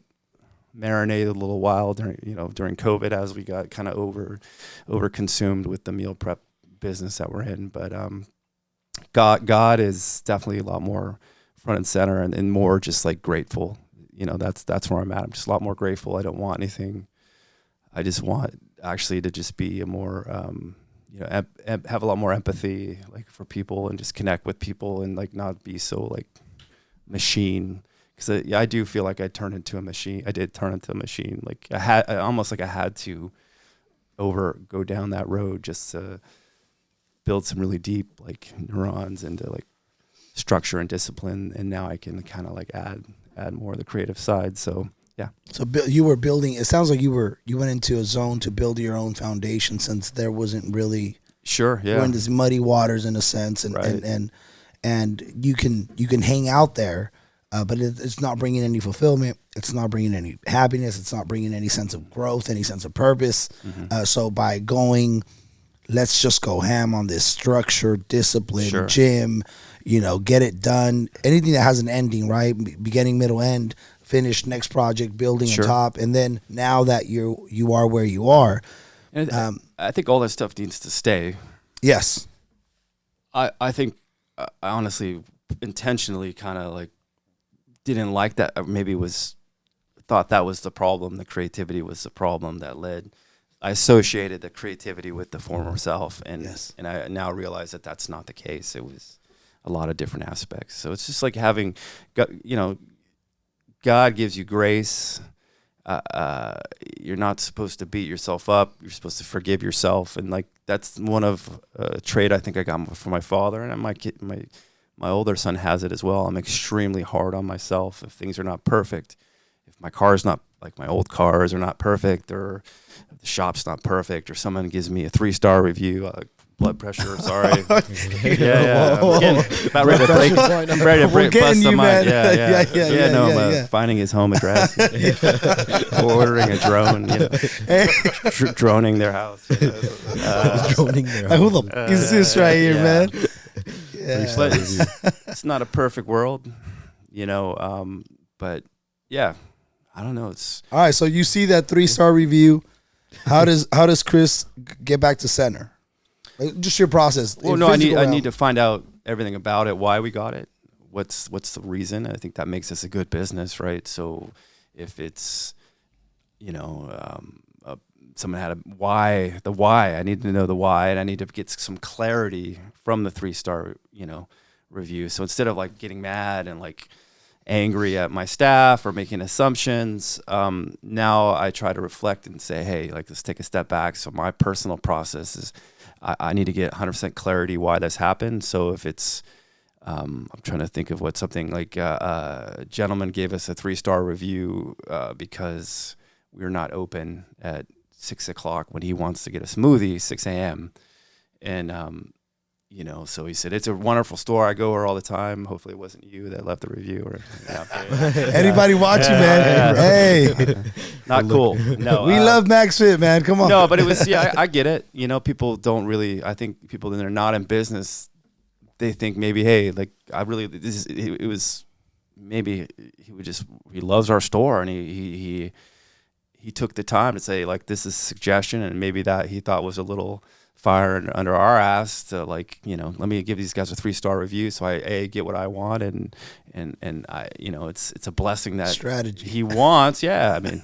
marinate a little while during COVID, as we got kind of over consumed with the meal prep business that we're in. But God is definitely a lot more front and center, and more just like grateful. That's where I'm at. I'm just a lot more grateful. I don't want anything. I just want actually to just be a more have a lot more empathy, like, for people, and just connect with people, and like not be so like machine. Because I do feel like I turned into a machine. I did turn into a machine. Like I had to go down that road just to build some really deep like neurons into like structure and discipline. And now I can kind of like add more of the creative side. So yeah. So you were building. It sounds like you went into a zone to build your own foundation, since there wasn't really. Sure. Yeah. We're in these muddy waters in a sense, and right. and you can hang out there. But it's not bringing any fulfillment. It's not bringing any happiness. It's not bringing any sense of growth, any sense of purpose. Mm-hmm. So by going, let's just go ham on this structure, discipline, sure. Gym, get it done. Anything that has an ending, right? Beginning, middle, end, finish, next project, building sure. On top. And then now that you are where you are. And I think all that stuff needs to stay. Yes. I think I honestly intentionally kind of like, didn't like that, or maybe thought that was the problem. The creativity was the problem that led. I associated the creativity with the former self, and yes. And I now realize that that's not the case. It was a lot of different aspects. So it's just like having, God gives you grace. You're not supposed to beat yourself up. You're supposed to forgive yourself, and like that's one of a trait I think I got from my father, and my older son has it as well. I'm extremely hard on myself if things are not perfect. If my car's not, like my old cars are not perfect, or the shop's not perfect, or someone gives me a 3-star review, blood pressure, sorry. yeah. I'm ready to bust them out. Yeah. Finding his home address. Ordering a drone, droning their house. Droning their house. Who the fuck is this right here, man? Yeah. But it's not a perfect world, but yeah, I don't know. It's all right. So you see that 3-star review. How does Kris get back to center? Just your process. Well, no, I need to find out everything about it, why we got it, what's the reason. I think that makes us a good business, right? So if it's, someone had the why, I need to know the why, and I need to get some clarity from the 3-star, review. So instead of like getting mad and like angry at my staff or making assumptions, now I try to reflect and say, hey, like, let's take a step back. So my personal process is I need to get 100% clarity why this happened. So if it's, I'm trying to think of what something like a gentleman gave us a 3-star review because we were not open at 6 o'clock when he wants to get a smoothie, 6 a.m. And, you know, so he said, it's a wonderful store. I go there all the time. Hopefully it wasn't you that left the review. Or Anybody watching, man? Hey. Not cool. No. We love MaxFit, man. Come on. No, but it was, yeah, I get it. You know, people don't really, I think people that are not in business, they think maybe, hey, like, it was, maybe he loves our store, and he took the time to say, like, this is a suggestion, and maybe that he thought was a little fire under our ass to, like, you know, let me give these guys a 3-star review so I get what I want, and I, you know, it's a blessing that strategy he wants. Yeah, I mean,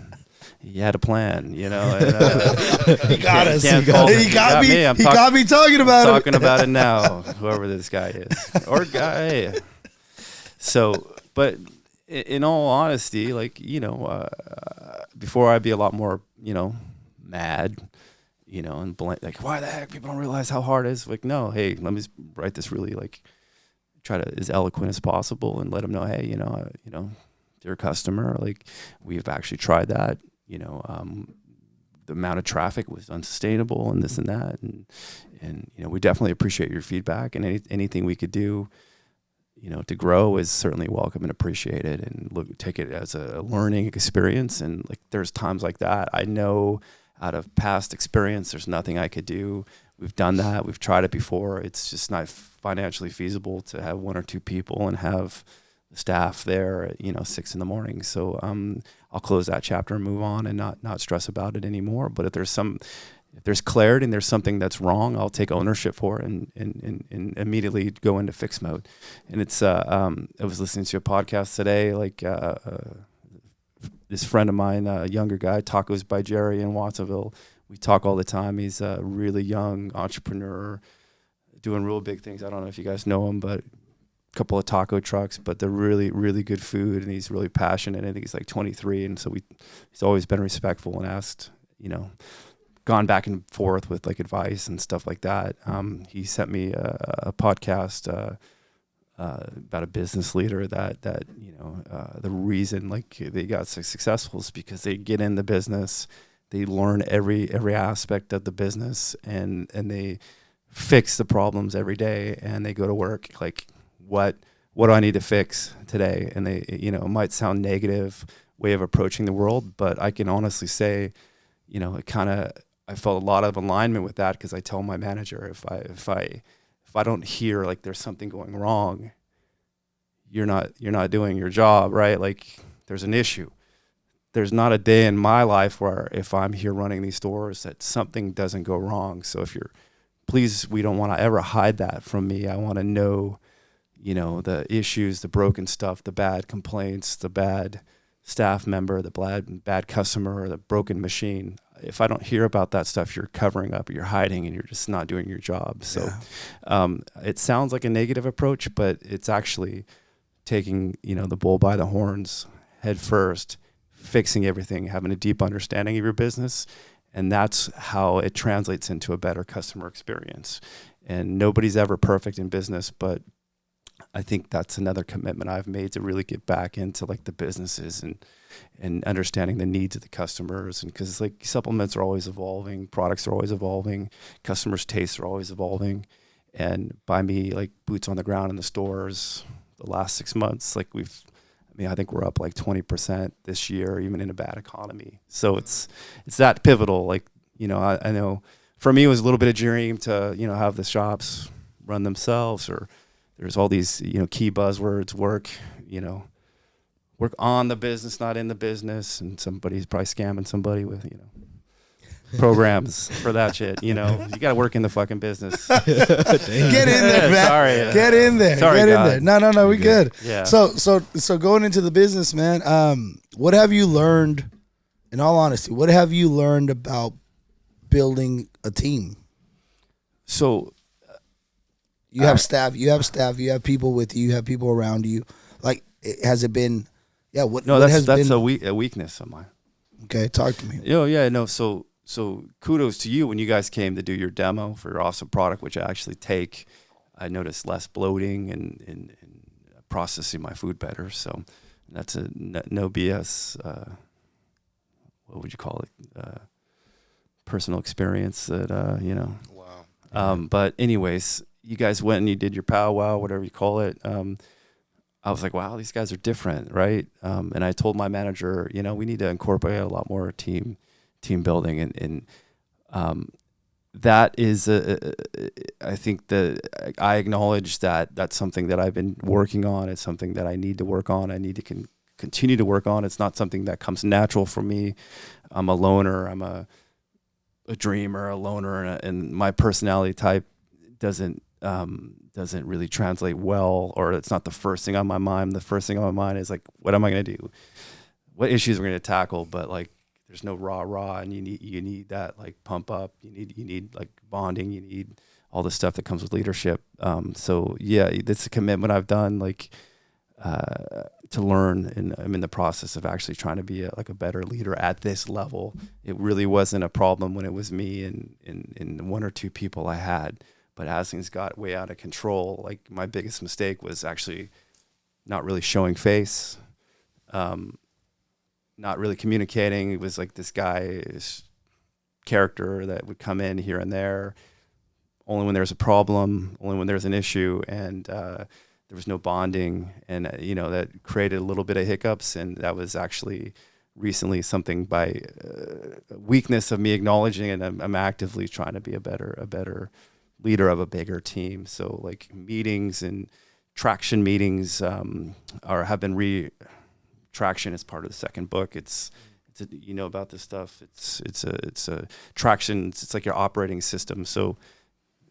he had a plan, you know. And, he got us. He got me. He got me talking about it. Talking about it now, whoever this guy is or guy. So, but in all honesty, like, you know, before I'd be a lot more, you know, mad, you know, and like, why the heck people don't realize how hard it is? Like, no, hey, let me write this really, like, try to as eloquent as possible and let them know, hey, you know, dear customer, like, we've actually tried that, you know, the amount of traffic was unsustainable and this and that, and you know, we definitely appreciate your feedback, and anything we could do, you know, to grow is certainly welcome and appreciated, and take it as a learning experience. And, like, there's times like that. I know out of past experience, there's nothing I could do. We've done that. We've tried it before. It's just not financially feasible to have 1 or 2 people and have the staff there at, you know, 6 a.m. So I'll close that chapter and move on and not stress about it anymore. But if there's clarity and there's something that's wrong, I'll take ownership for it and immediately go into fix mode. And it's I was listening to a podcast today, like this friend of mine, a younger guy, Tacos by Jerry in Watsonville. We talk all the time. He's a really young entrepreneur doing real big things. I don't know if you guys know him, but a couple of taco trucks, but they're really, really good food, and he's really passionate. I think he's like 23, and so he's always been respectful and asked, you know, gone back and forth with, like, advice and stuff like that. He sent me a podcast about a business leader that you know, the reason, like, they got so successful is because they get in the business, they learn every aspect of the business, and they fix the problems every day, and they go to work like, what do I need to fix today? And they, you know, it might sound negative way of approaching the world, but I can honestly say, you know, I felt a lot of alignment with that, because I tell my manager, if I don't hear, like, there's something going wrong, you're not doing your job, right? Like, there's an issue. There's not a day in my life where, if I'm here running these stores, that something doesn't go wrong. So please, we don't want to ever hide that from me. I want to know, you know, the issues, the broken stuff, the bad complaints, the bad staff member, the bad customer, or the broken machine. If I don't hear about that stuff, you're covering up, you're hiding, and you're just not doing your job. So it sounds like a negative approach, but it's actually taking, you know, the bull by the horns head first, fixing everything, having a deep understanding of your business. And that's how it translates into a better customer experience. And nobody's ever perfect in business, but I think that's another commitment I've made, to really get back into, like, the businesses and understanding the needs of the customers. And because, like, supplements are always evolving, products are always evolving, customers' tastes are always evolving. And by me, like, boots on the ground in the stores the last 6 months, like, I think we're up like 20% this year, even in a bad economy. So it's that pivotal. Like, you know, I know for me, it was a little bit of dream to, you know, have the shops run themselves, or there's all these, you know, key buzzwords, work on the business, not in the business. And somebody's probably scamming somebody with, you know, programs for that shit. You know, you got to work in the fucking business. Get in there, man. Sorry. Get in there. Sorry, Get in God. there. No, we good. Yeah. So going into the business, man, what have you learned, in all honesty, what have you learned about building a team? So you have staff, you have people with you have people around you. Like, has it been, that's a weakness of mine. Okay, talk to me. So kudos to you when you guys came to do your demo for your awesome product, which I actually take. I noticed less bloating and processing my food better. So that's a no BS. What would you call it? personal experience that you know. Wow. But anyways, you guys went and you did your powwow, whatever you call it. I was like, wow, these guys are different, right? And I told my manager, you know, we need to incorporate a lot more team building, and that is, I think that I acknowledge that that's something that I've been working on. It's something that I need to work on. I need to continue to work on. It's not something that comes natural for me. I'm a loner. I'm a dreamer, a loner, and my personality type doesn't really translate well, or it's not the first thing on my mind. The first thing on my mind is like, what am I going to do? What issues we're going to tackle? But like, there's no rah, and you need that like pump up. You need like bonding. You need all the stuff that comes with leadership. So yeah, that's a commitment I've done, like to learn, and I'm in the process of actually trying to be a better leader at this level. It really wasn't a problem when it was me and one or two people I had, but as things got way out of control, like my biggest mistake was actually not really showing face. Not really communicating. It was like this guy's character that would come in here and there, only when there's a problem, only when there's an issue, and there was no bonding, and you know, that created a little bit of hiccups, and that was actually recently something by weakness of me acknowledging, and I'm actively trying to be a better leader of a bigger team. So like meetings and traction meetings have been Traction is part of the second book. It's you know about this stuff. It's a traction. It's like your operating system. So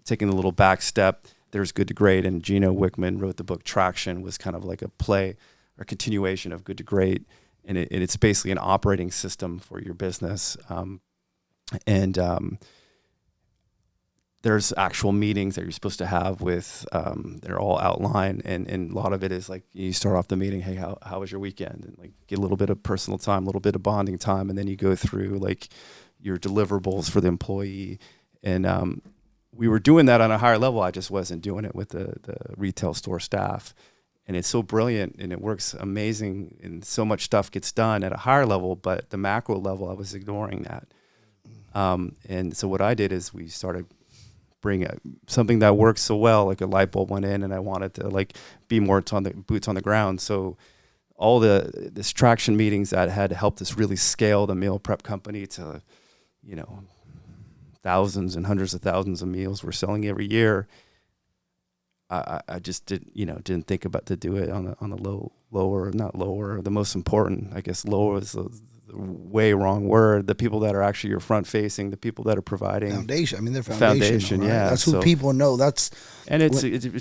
taking a little back step, there's Good to Great, and Gino Wickman wrote the book Traction, was kind of like a play or continuation of Good to Great, and it's basically an operating system for your business. There's actual meetings that you're supposed to have with, they're all outlined, and a lot of it is like, you start off the meeting, hey, how was your weekend? And like get a little bit of personal time, a little bit of bonding time, and then you go through like your deliverables for the employee. And we were doing that on a higher level. I just wasn't doing it with the retail store staff. And it's so brilliant and it works amazing, and so much stuff gets done at a higher level, but the macro level, I was ignoring that. And so what I did is we started bring something that works so well, like a light bulb went in, and I wanted to like be more boots on the ground. So all this traction meetings that had helped us really scale the meal prep company to, you know, thousands and hundreds of thousands of meals we're selling every year. I just didn't think about to do it on the lower. The most important, I guess, lower is the way wrong word. The people that are actually your front facing, the people that are providing foundation. I mean, they're foundation. Right? Yeah, that's who people know. It's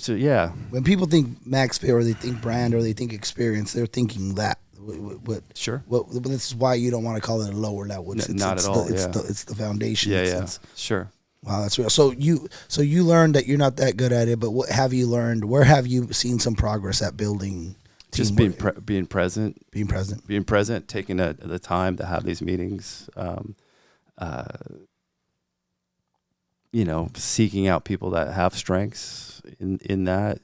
yeah. When people think MaxFit, or they think brand, or they think experience, they're thinking that. Sure. This is why you don't want to call it a lower level. It's at all. It's the foundation. Yeah. Sure. Wow, that's real. So you learned that you're not that good at it, but what have you learned? Where have you seen some progress at building? Just being present. Being present. Being present. Taking the time to have these meetings. Seeking out people that have strengths in that,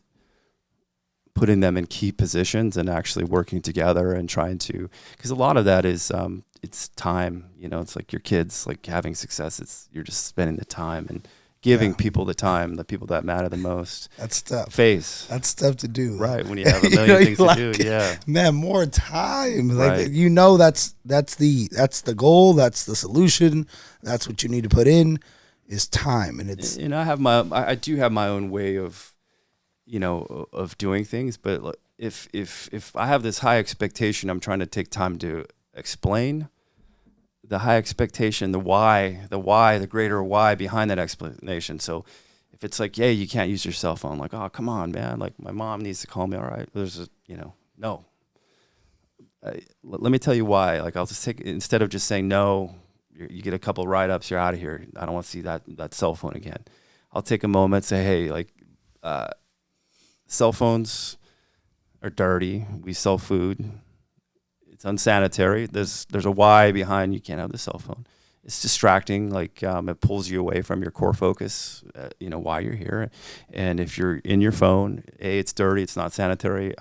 putting them in key positions, and actually working together and trying to, because a lot of that is it's time. It's like your kids, like having success. You're just spending the time and giving people the time, the people that matter the most. That's tough. That's tough to do. Right, when you have a million things to do. Yeah, man, more time. Right. That's the goal. That's the solution. That's what you need to put in, is time. And it's. And I do have my own way of, of doing things. But if I have this high expectation, I'm trying to take time to explain the high expectation, the greater why behind that explanation. So if it's like, yeah, you can't use your cell phone, like, oh, come on, man, like my mom needs to call me. All right, no. Let me tell you why. Like, I'll just instead of just saying no, you get a couple write-ups, you're out of here. I don't want to see that cell phone again. I'll take a moment, say, hey, like, cell phones are dirty. We sell food. It's unsanitary. There's a why behind you can't have the cell phone. It's distracting. Like, it pulls you away from your core focus, why you're here. And if you're in your phone, it's dirty. It's not sanitary.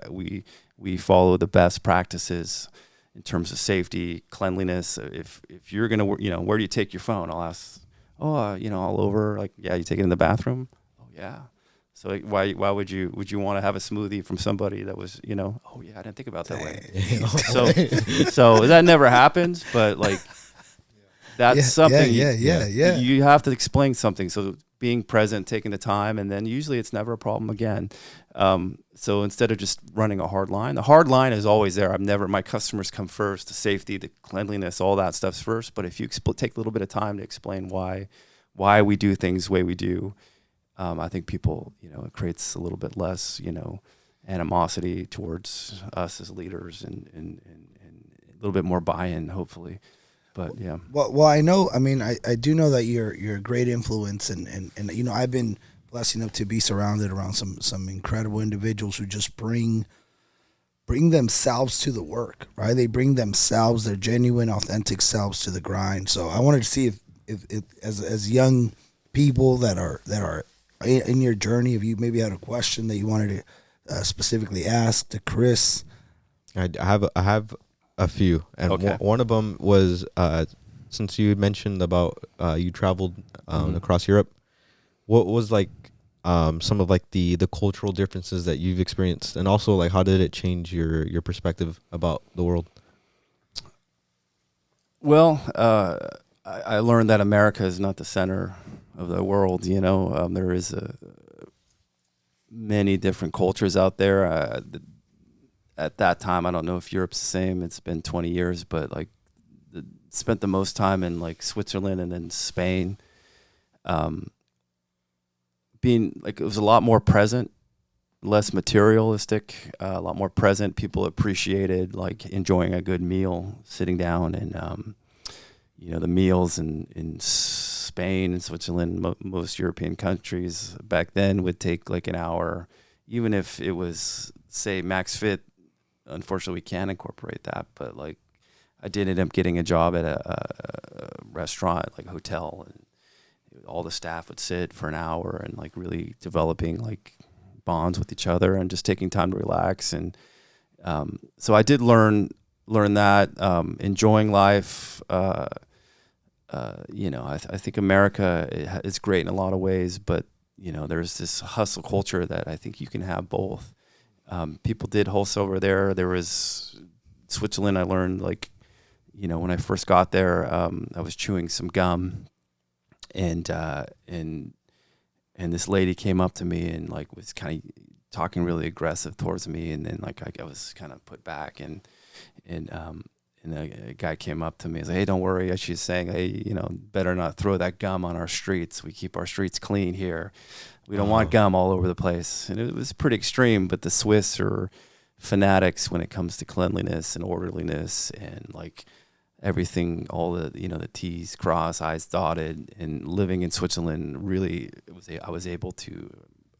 We follow the best practices in terms of safety, cleanliness. If you're gonna, where do you take your phone? I'll ask, all over. Like, yeah, you take it in the bathroom. Oh yeah. So like, why would you want to have a smoothie from somebody that was, oh yeah, I didn't think about that way. So that never happens, but like that's something. You have to explain something. So being present, taking the time, and then usually it's never a problem again. So instead of just running a hard line, the hard line is always there. My customers come first, the safety, the cleanliness, all that stuff's first. But if you take a little bit of time to explain why we do things the way we do, I think people, it creates a little bit less, animosity towards us as leaders and a little bit more buy-in, hopefully. But yeah. Well, I know. I mean, I do know that you're a great influence, and I've been blessed enough to be surrounded around some incredible individuals who just bring themselves to the work, right? They bring themselves, their genuine, authentic selves to the grind. So I wanted to see if as young people that are in your journey, if you maybe had a question that you wanted to specifically ask to Kris. I have a few, and Okay. one of them was since you mentioned about you traveled across Europe. What was like some of like the cultural differences that you've experienced, and also like how did it change your perspective about the world? Well, I learned that America is not the center of the world. There is many different cultures out there. At that time, I don't know if Europe's the same. It's been 20 years, but like spent the most time in like Switzerland and then Spain. Being like, it was a lot more present, less materialistic, a lot more present. People appreciated like enjoying a good meal, sitting down, and the meals in Spain and Switzerland, most European countries back then would take like an hour, even if it was, say, MaxFit. Unfortunately, we can't incorporate that, but like I did end up getting a job at a restaurant, like a hotel, and all the staff would sit for an hour and like really developing like bonds with each other and just taking time to relax. And so I did learn that, enjoying life. I think America is great in a lot of ways, but there's this hustle culture that I think you can have both. People did hustle over there. There was Switzerland. I learned like, when I first got there, I was chewing some gum, and this lady came up to me and like was kind of talking really aggressive towards me, and then like I was kind of put back, and a guy came up to me and said, "Hey, don't worry." She's saying, "Hey, better not throw that gum on our streets. We keep our streets clean here. We don't want gum all over the place." And it was pretty extreme, but the Swiss are fanatics when it comes to cleanliness and orderliness and like everything, all the, the T's crossed, I's dotted. And living in Switzerland, really, I was able to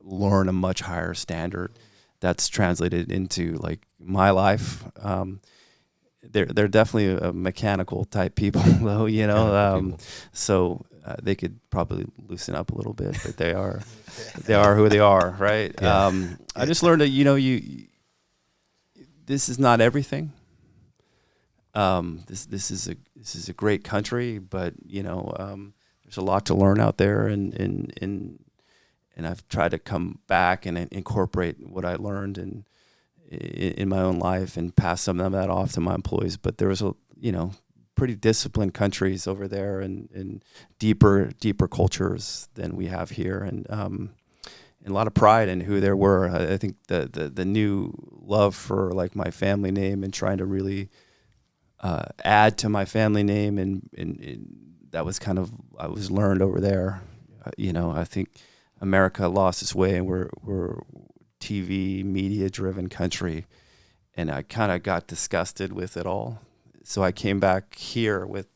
learn a much higher standard that's translated into like my life. They're definitely a mechanical type people, though, so they could probably loosen up a little bit, but they are who they are, right? Yeah. I just learned that this is not everything. This is a great country, but there's a lot to learn out there, and I've tried to come back and incorporate what I learned in my own life and pass some of that off to my employees. But there was pretty disciplined countries over there, and deeper cultures than we have here, and a lot of pride in who they were. I think the new love for like my family name and trying to really add to my family name, and that was kind of, I was learned over there. I think America lost its way, and we're TV media driven country, and I kind of got disgusted with it all. So I came back here with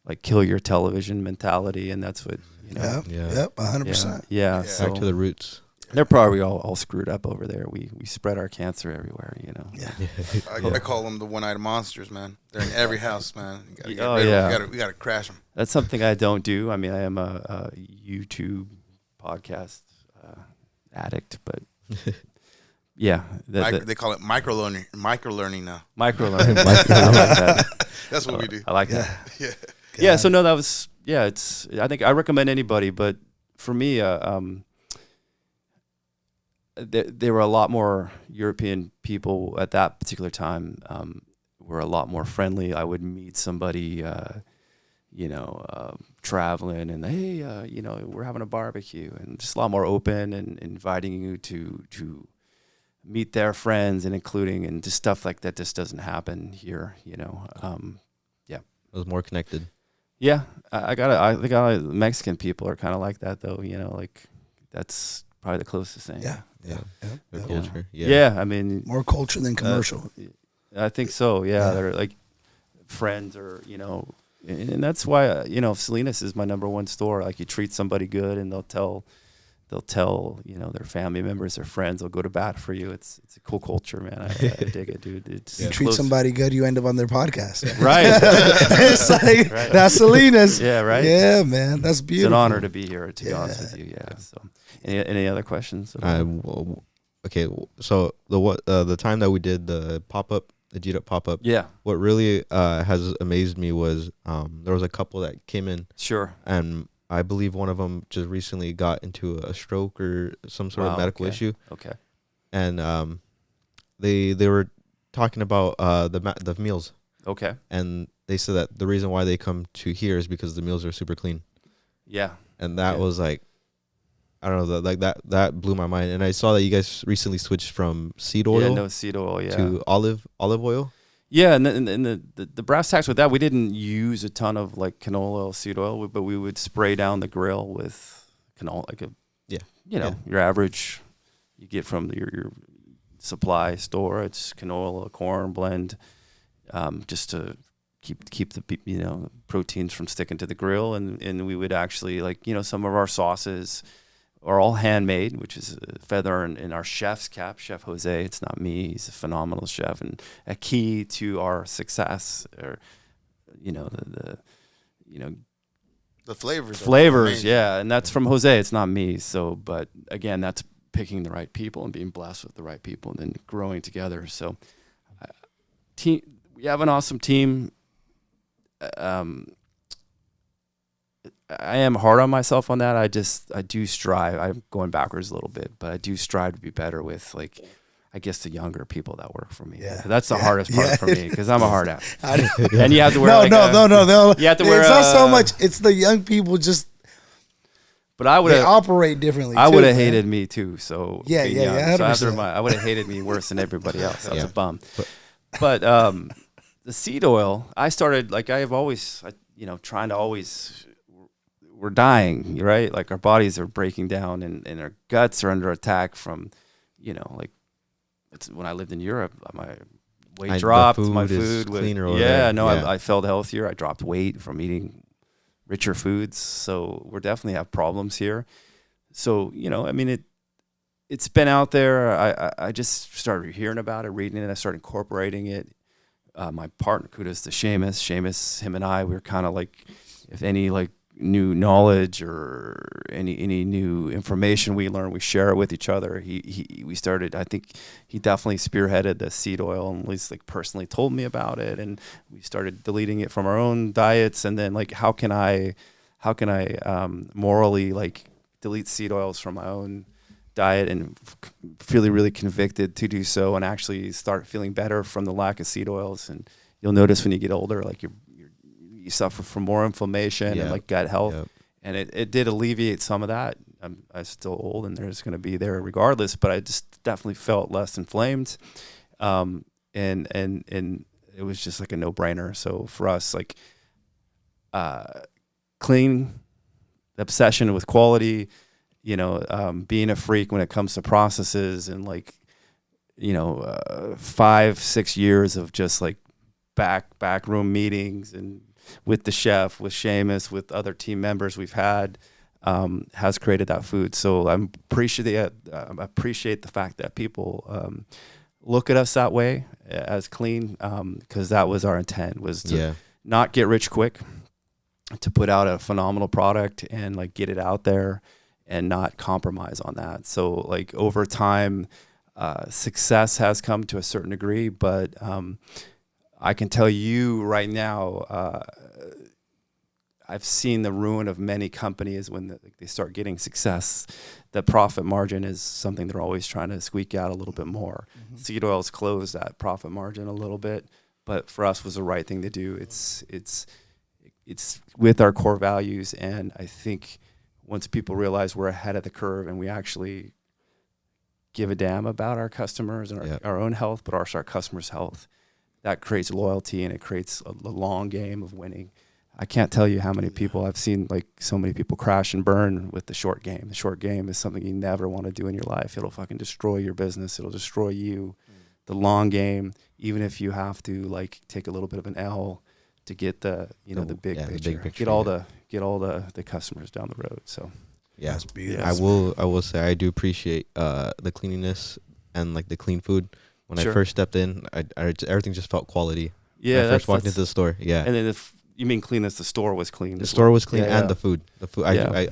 like kill your television mentality, and that's what Yep, 100%. Yeah, Back to the roots. They're probably all screwed up over there. We spread our cancer everywhere, Yeah. I call them the one-eyed monsters, man. They're in every house, man. We gotta crash them. That's something I don't do. I mean, I am a YouTube podcast addict, but yeah, They call it micro learning now. micro learning. I like that. That's what we do. I like that. Yeah. Yeah. So no, that was it's. I think I recommend anybody, but for me, there were a lot more European people at that particular time. Were a lot more friendly. I would meet somebody, traveling, and hey, we're having a barbecue, and just a lot more open and inviting you to meet their friends and including, and just stuff like that just doesn't happen here. It was more connected. Yeah, I think Mexican people are kind of like that though. Like that's probably the closest thing. Yeah. The culture. Yeah. I mean, More culture than commercial. I think so. Yeah, they're like friends, or and that's why Salinas is my number one store. Like, you treat somebody good, and they'll tell their family members, their friends. They'll go to bat for you. It's a cool culture, man. I dig it, dude. It's You treat somebody good, you end up on their podcast. right. It's like, Right. that's Salinas. Yeah, right. Yeah, man. That's It's beautiful. an honor to be here. To be honest with you, yeah. So, any other questions? Okay, so the time that we did the pop-up, the G-Up pop-up, Yeah, what really has amazed me was there was a couple that came in, sure. and I believe one of them just recently got into a stroke or some sort of Wow, medical okay. issue, Okay. and they were talking about the meals, Okay. and they said that the reason why they come to here is because the meals are super clean, Yeah. and that Yeah. was like, I don't know, that blew my mind. And I saw that you guys recently switched from seed oil Yeah. No seed oil. Yeah. to olive oil. Yeah, and the brass tacks with that, we didn't use a ton of like canola oil, seed oil, but we would spray down the grill with canola, like your average you get from your supply store. It's canola corn blend, just to keep the proteins from sticking to the grill, and we would actually some of our sauces are all handmade, which is a feather in our chef's cap, Chef Jose. It's not me. He's a phenomenal chef, and a key to our success, or the flavors. Yeah, and that's from Jose. It's not me. So, but again, that's picking the right people and being blessed with the right people, and then growing together. So, we have an awesome team. I am hard on myself on that. I do strive. I'm going backwards a little bit, but I do strive to be better with, I guess, the younger people that work for me. Yeah. That's the hardest part for me, because I'm a hard ass. No, And you have to wear no. You have to wear It's not so much. It's the young people. Just But I would they have. operate differently. I too, would have man. hated me too. So Yeah, being yeah, young. yeah, So I have to 100%. remind. I would have hated me worse than everybody else. That's Yeah. a bum. But the seed oil, I started I have always, trying to always. We're dying, right? Like, our bodies are breaking down, and our guts are under attack from, it's when I lived in Europe, my weight dropped. My food was cleaner over yeah. there. No, Yeah. I felt healthier. I dropped weight from eating richer foods. So we're definitely have problems here. So it's been out there. I just started hearing about it, reading it. I started incorporating it. My partner, kudos to Seamus, him and I, we were kind of like, if any new knowledge or any new information we learn, we share it with each other. We started, I think he definitely spearheaded the seed oil, and at least personally told me about it, and we started deleting it from our own diets. And then how can I morally delete seed oils from my own diet and feel really convicted to do so, and actually start feeling better from the lack of seed oils. And you'll notice when you get older, you suffer from more inflammation and gut health. Yep. And it did alleviate some of that. I'm still old, and there's going to be there regardless, but I just definitely felt less inflamed. And it was just a no-brainer. So for us, clean, obsession with quality, being a freak when it comes to processes, and 5-6 years of just backroom meetings, and with the chef, with Seamus, with other team members we've had, has created that food. So I appreciate the fact that people look at us that way, as clean, because that was our intent, was to not get rich quick, to put out a phenomenal product and get it out there and not compromise on that. So over time, success has come to a certain degree, but I can tell you right now, I've seen the ruin of many companies when they start getting success. The profit margin is something they're always trying to squeak out a little bit more. Seed oils closed that profit margin a little bit, but for us was the right thing to do. It's with our core values, and I think once people realize we're ahead of the curve and we actually give a damn about our customers and our own health, but also our customers' health, that creates loyalty and it creates a long game of winning. I can't tell you how many people I've seen, like so many people crash and burn with the short game. The short game is something you never want to do in your life. It'll fucking destroy your business. It'll destroy you. The long game, even if you have to like take a little bit of an L to get the the big picture, get all the customers down the road. So yeah, that's beautiful. I will say I do appreciate the cleanliness and like the clean food. When I first stepped in, everything just felt quality. Yeah, when I first walked into the store. Yeah, and then you mean cleanness? The store was clean. The store was clean, and the food. The food. Yeah.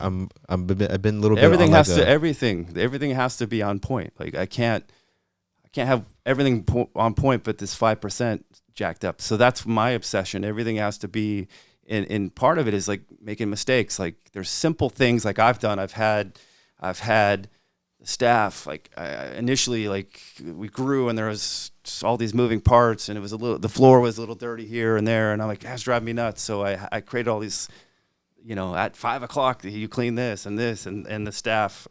I've been a little bit. Everything on has like everything has to be on point. Like I can't have everything on point, but this 5% jacked up. So that's my obsession. Everything has to be, and part of it is like making mistakes. Like there's simple things like I've done. I've had the staff, like initially, like we grew and there was all these moving parts and it was the floor was a little dirty here and there. And I'm like, that's driving me nuts. So I created all these, at 5 o'clock, you clean this and the staff,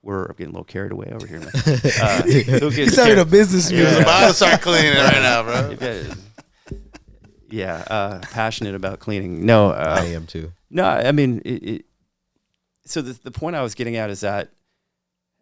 we're getting a little carried away over here, man. He's having a business meeting. I'm about to start cleaning right now, bro. Passionate about cleaning. No, I am too. No, I mean, so the point I was getting at is that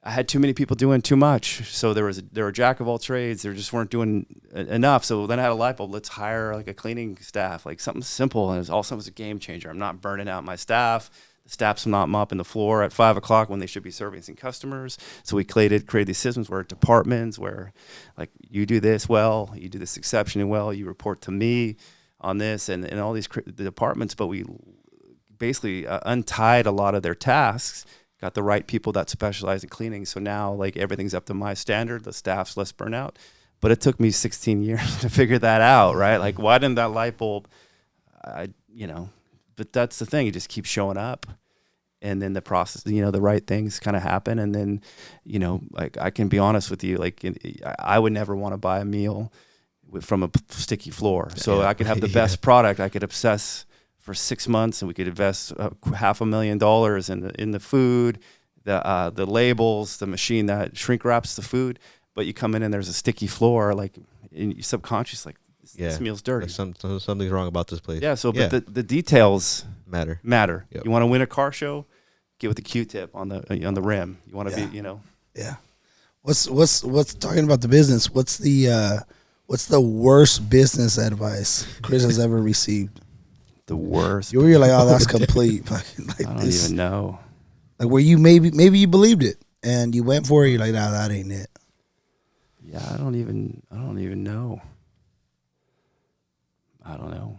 I had too many people doing too much. So there were jack of all trades. They just weren't doing enough. So then I had a light bulb. Let's hire like a cleaning staff, like something simple. And it was a game changer. I'm not burning out my staff. The staff's not mopping the floor at 5 o'clock when they should be servicing customers. So we created these systems where departments where like you do this well, you do this exceptionally well, you report to me on this and all these the departments. But we basically untied a lot of their tasks. Got the right people that specialize in cleaning. So now like everything's up to my standard. The staff's less burnout. But it took me 16 years to figure that out, right? Like why didn't that light bulb, but that's the thing. You just keep showing up and then the process, the right things kind of happen. And then, like I can be honest with you, like I would never want to buy a meal from a sticky floor. So I could have the best product. I could obsess for 6 months, and we could invest $500,000 in the food, the labels, the machine that shrink wraps the food. But you come in and there's a sticky floor, like in your subconscious, like this meal's dirty. Something's wrong about this place. Yeah. So, but the details matter. Yep. You want to win a car show? Get with the Q-tip on the rim. You want to be, Yeah. What's talking about the business? What's the worst business advice Kris has ever received? The worst. You're like, oh, that's complete. Like I don't even know. Like where you maybe you believed it and you went for it. You're like, nah, that ain't it. Yeah, I don't even know. I don't know.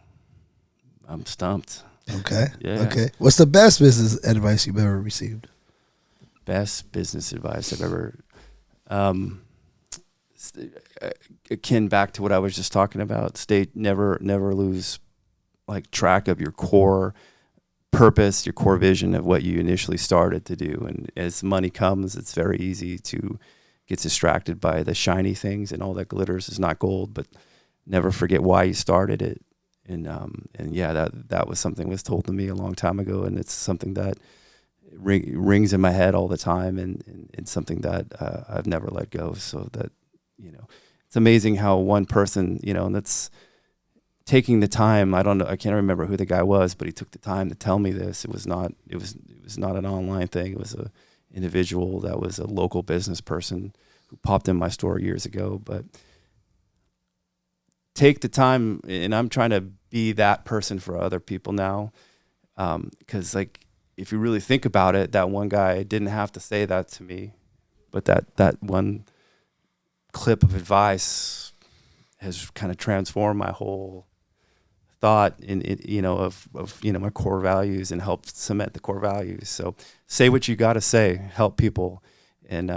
I'm stumped. Okay. Yeah. Okay. What's the best business advice you've ever received? Best business advice I've ever. Akin back to what I was just talking about. Never lose like track of your core purpose, your core vision of what you initially started to do. And as money comes, it's very easy to get distracted by the shiny things, and all that glitters is not gold, but never forget why you started it. And that was something that was told to me a long time ago. And it's something that rings in my head all the time. And it's something that I've never let go. So that, it's amazing how one person, and that's, taking the time, I don't know, I can't remember who the guy was, but he took the time to tell me this. It was not an online thing. It was a individual that was a local business person who popped in my store years ago. But take the time, and I'm trying to be that person for other people now. Because like, if you really think about it, that one guy didn't have to say that to me, but that one clip of advice has kind of transformed my whole thought of my core values and helped cement the core values. So say what you got to say, help people. And,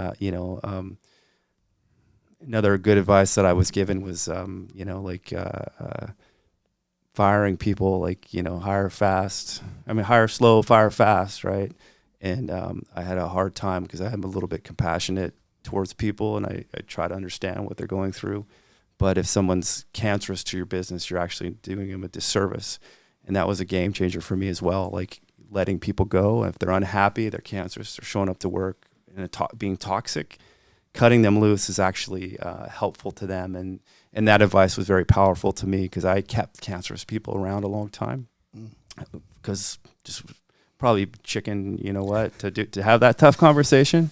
another good advice that I was given was, firing people, hire slow, fire fast, right? And I had a hard time because I am a little bit compassionate towards people, and I try to understand what they're going through. But if someone's cancerous to your business, you're actually doing them a disservice. And that was a game changer for me as well, like letting people go. If they're unhappy, they're cancerous, they're showing up to work and being toxic, cutting them loose is actually helpful to them. And that advice was very powerful to me because I kept cancerous people around a long time because just probably chicken, to have that tough conversation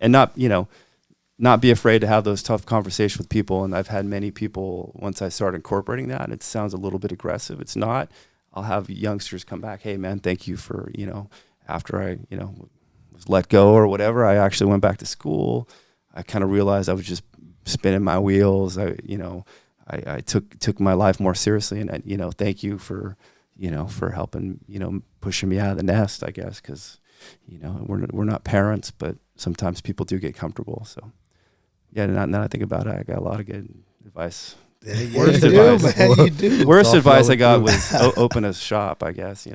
and not be afraid to have those tough conversations with people. And I've had many people, once I started incorporating that, it sounds a little bit aggressive. It's not. I'll have youngsters come back, hey man, thank you for, after I, was let go or whatever, I actually went back to school. I kind of realized I was just spinning my wheels. I took my life more seriously, and thank you for helping, pushing me out of the nest, I guess, because we're not parents, but sometimes people do get comfortable. So yeah, now I think about it, I got a lot of good advice. Yeah, Worst you do, advice. man, you do. Worst advice I got was open a shop, I guess.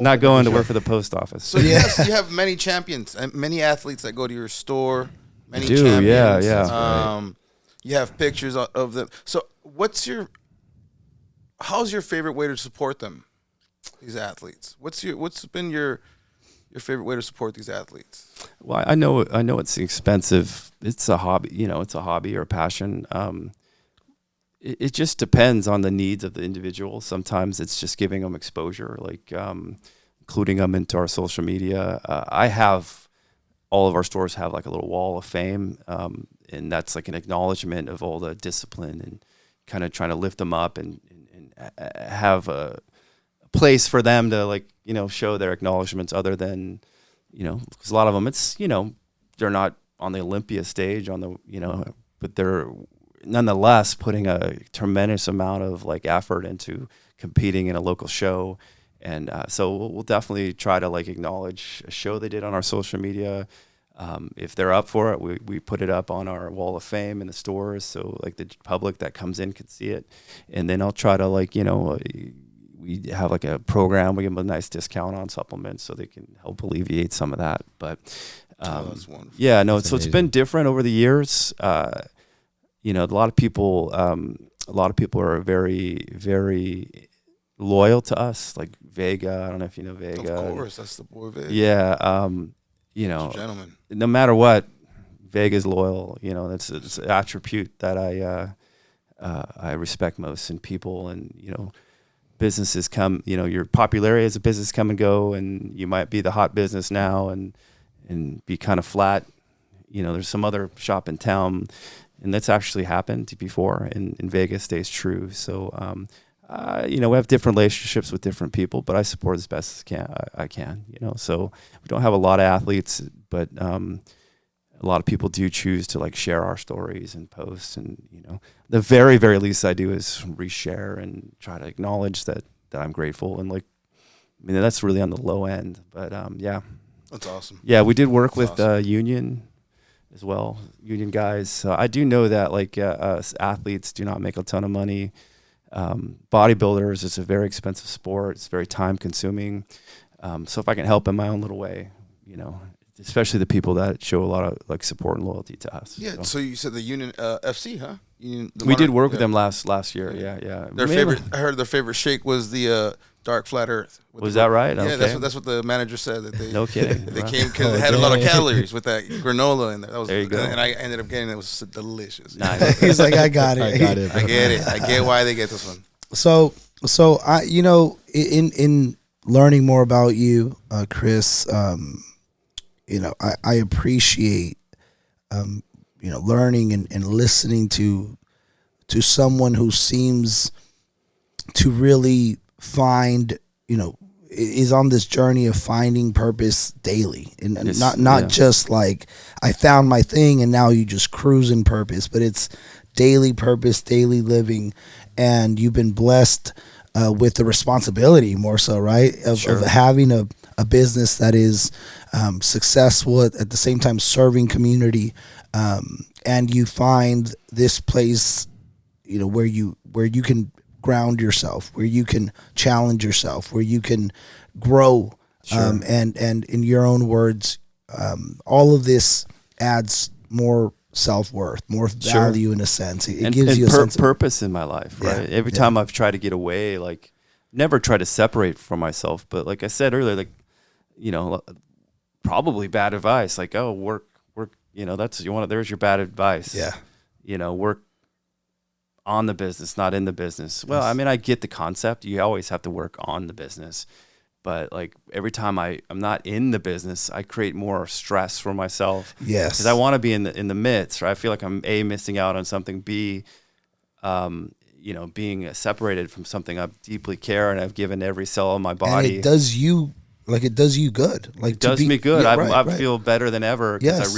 Not going to work for the post office. So you have many champions and many athletes that go to your store. Many do, champions. yeah. You have pictures of them. So how's your favorite way to support them, these athletes? What's been your favorite way to support these athletes? Well, I know it's expensive. It's a hobby, it's a hobby or a passion. It just depends on the needs of the individual. Sometimes it's just giving them exposure, like including them into our social media. All of our stores have like a little wall of fame, and that's like an acknowledgement of all the discipline and kind of trying to lift them up and have a place for them to show their acknowledgments other than, because a lot of them, it's, they're not on the Olympia stage but they're nonetheless putting a tremendous amount of effort into competing in a local show. And so we'll definitely try to acknowledge a show they did on our social media. If they're up for it, we put it up on our wall of fame in the stores, so the public that comes in can see it. And then I'll try to we have a program. We give them a nice discount on supplements so they can help alleviate some of that. But that's wonderful. yeah, no. That's So amazing. It's been different over the years. A lot of people are very, very loyal to us, like Vega. I don't know if you know Vega. Of course, that's the boy Vega. Yeah. Gentleman. No matter what, Vega's loyal. It's an attribute that I respect most in people. And businesses come. Your popularity as a business come and go, and you might be the hot business now and be kind of flat. There's some other shop in town, and that's actually happened before. And Vegas stays true. So. We have different relationships with different people, but I support as best as I can. So we don't have a lot of athletes, but a lot of people do choose to share our stories and post. And the very, very least I do is reshare and try to acknowledge that I'm grateful. And that's really on the low end, but yeah. That's awesome. Yeah, we did work That's with awesome. Union as well, Union guys. So I do know that us athletes do not make a ton of money. Bodybuilders, it's a very expensive sport. It's very time consuming. So if I can help in my own little way, especially the people that show a lot of support and loyalty to us. Yeah. So you said the Union FC, huh? We did work with them last year. Yeah. I heard their favorite shake was the Dark Flat Earth. Was that right? Yeah, Okay. that's what the manager said. That they No kidding. They Wow. came because it had a lot of calories with that granola in there. That was, There you go. And I ended up getting it. It was delicious. Nice. He's like, I got it. I got it. I get it. I get why they get this one. So I, in learning more about you, Kris, I appreciate, learning and listening to someone who seems to really find, is on this journey of finding purpose daily, and Yes, not yeah. just I found my thing and now you just cruise in purpose, but it's daily purpose, daily living, and you've been blessed with the responsibility more so, right, of having a business that is successful at the same time serving community. and you find this place, you know, where you can ground yourself, where you can challenge yourself, where you can grow. And in your own words, all of this adds more self-worth, more value in a sense. It gives you a sense of purpose in my life, right? Every time I've tried to get away, like never try to separate from myself, but like I said earlier, like, you know, probably bad advice, like, oh, work, you know, there's your bad advice. Yeah. You know, work on the business, not in the business. Well, I mean, I get the concept. You always have to work on the business. But like every time I'm not in the business, I create more stress for myself. Yes. Because I want to be in the midst, right? I feel like I'm A, missing out on something, B, you know, being separated from something I deeply care and I've given every cell of my body. And it does you good. Like it does me good. Yeah, I feel better than ever because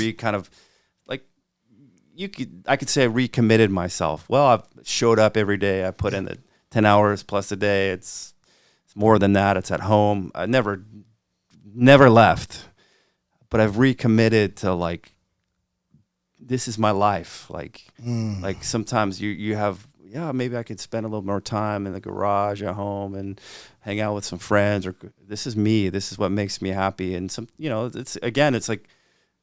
I could say I recommitted myself. Well, I've showed up every day. I put in the 10 hours plus a day. It's more than that. It's at home. I never left, but I've recommitted to like, this is my life. Like, like sometimes you have, maybe I could spend a little more time in the garage at home and hang out with some friends, or this is me. This is what makes me happy. And some, you know, it's like,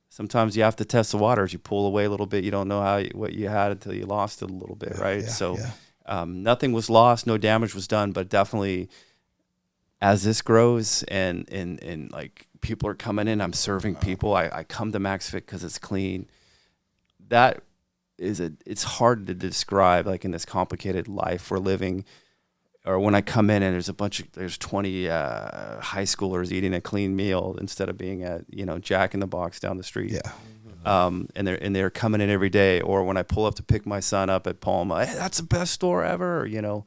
sometimes you have to test the waters. You pull away a little bit. You don't know what you had until you lost it a little bit. Right. Nothing was lost. No damage was done, but definitely, as this grows and like people are coming in, I'm serving people. I come to MaxFit because it's clean. That is it's hard to describe, like in this complicated life we're living, or when I come in and there's 20 high schoolers eating a clean meal instead of being at, you know, Jack in the Box down the street. Yeah. And they're coming in every day. Or when I pull up to pick my son up at Palma, hey, that's the best store ever. You know,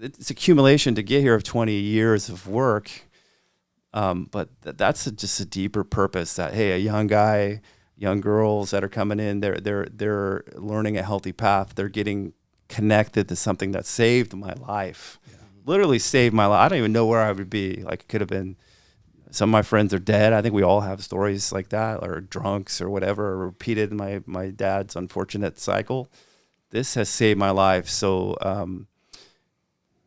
it's accumulation to get here of 20 years of work. But that's just a deeper purpose that, hey, a young guy, young girls that are coming in, they're learning a healthy path. They're getting connected to something that saved my life, literally saved my life. I don't even know where I would be. Like, it could have been, some of my friends are dead. I think we all have stories like that, or drunks or whatever, or repeated my dad's unfortunate cycle. This has saved my life. So,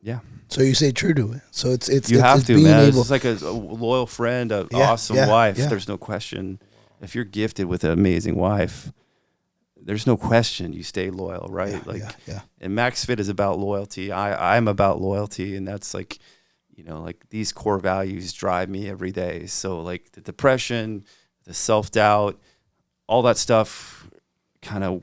yeah. So you stay true to it. So it's you have it's to, being man. able. It's like a loyal friend, an awesome wife. Yeah. There's no question. If you're gifted with an amazing wife, there's no question you stay loyal, right? And MaxFit is about loyalty. I'm about loyalty, and that's like, you know, like these core values drive me every day. So like the depression, the self-doubt, all that stuff kind of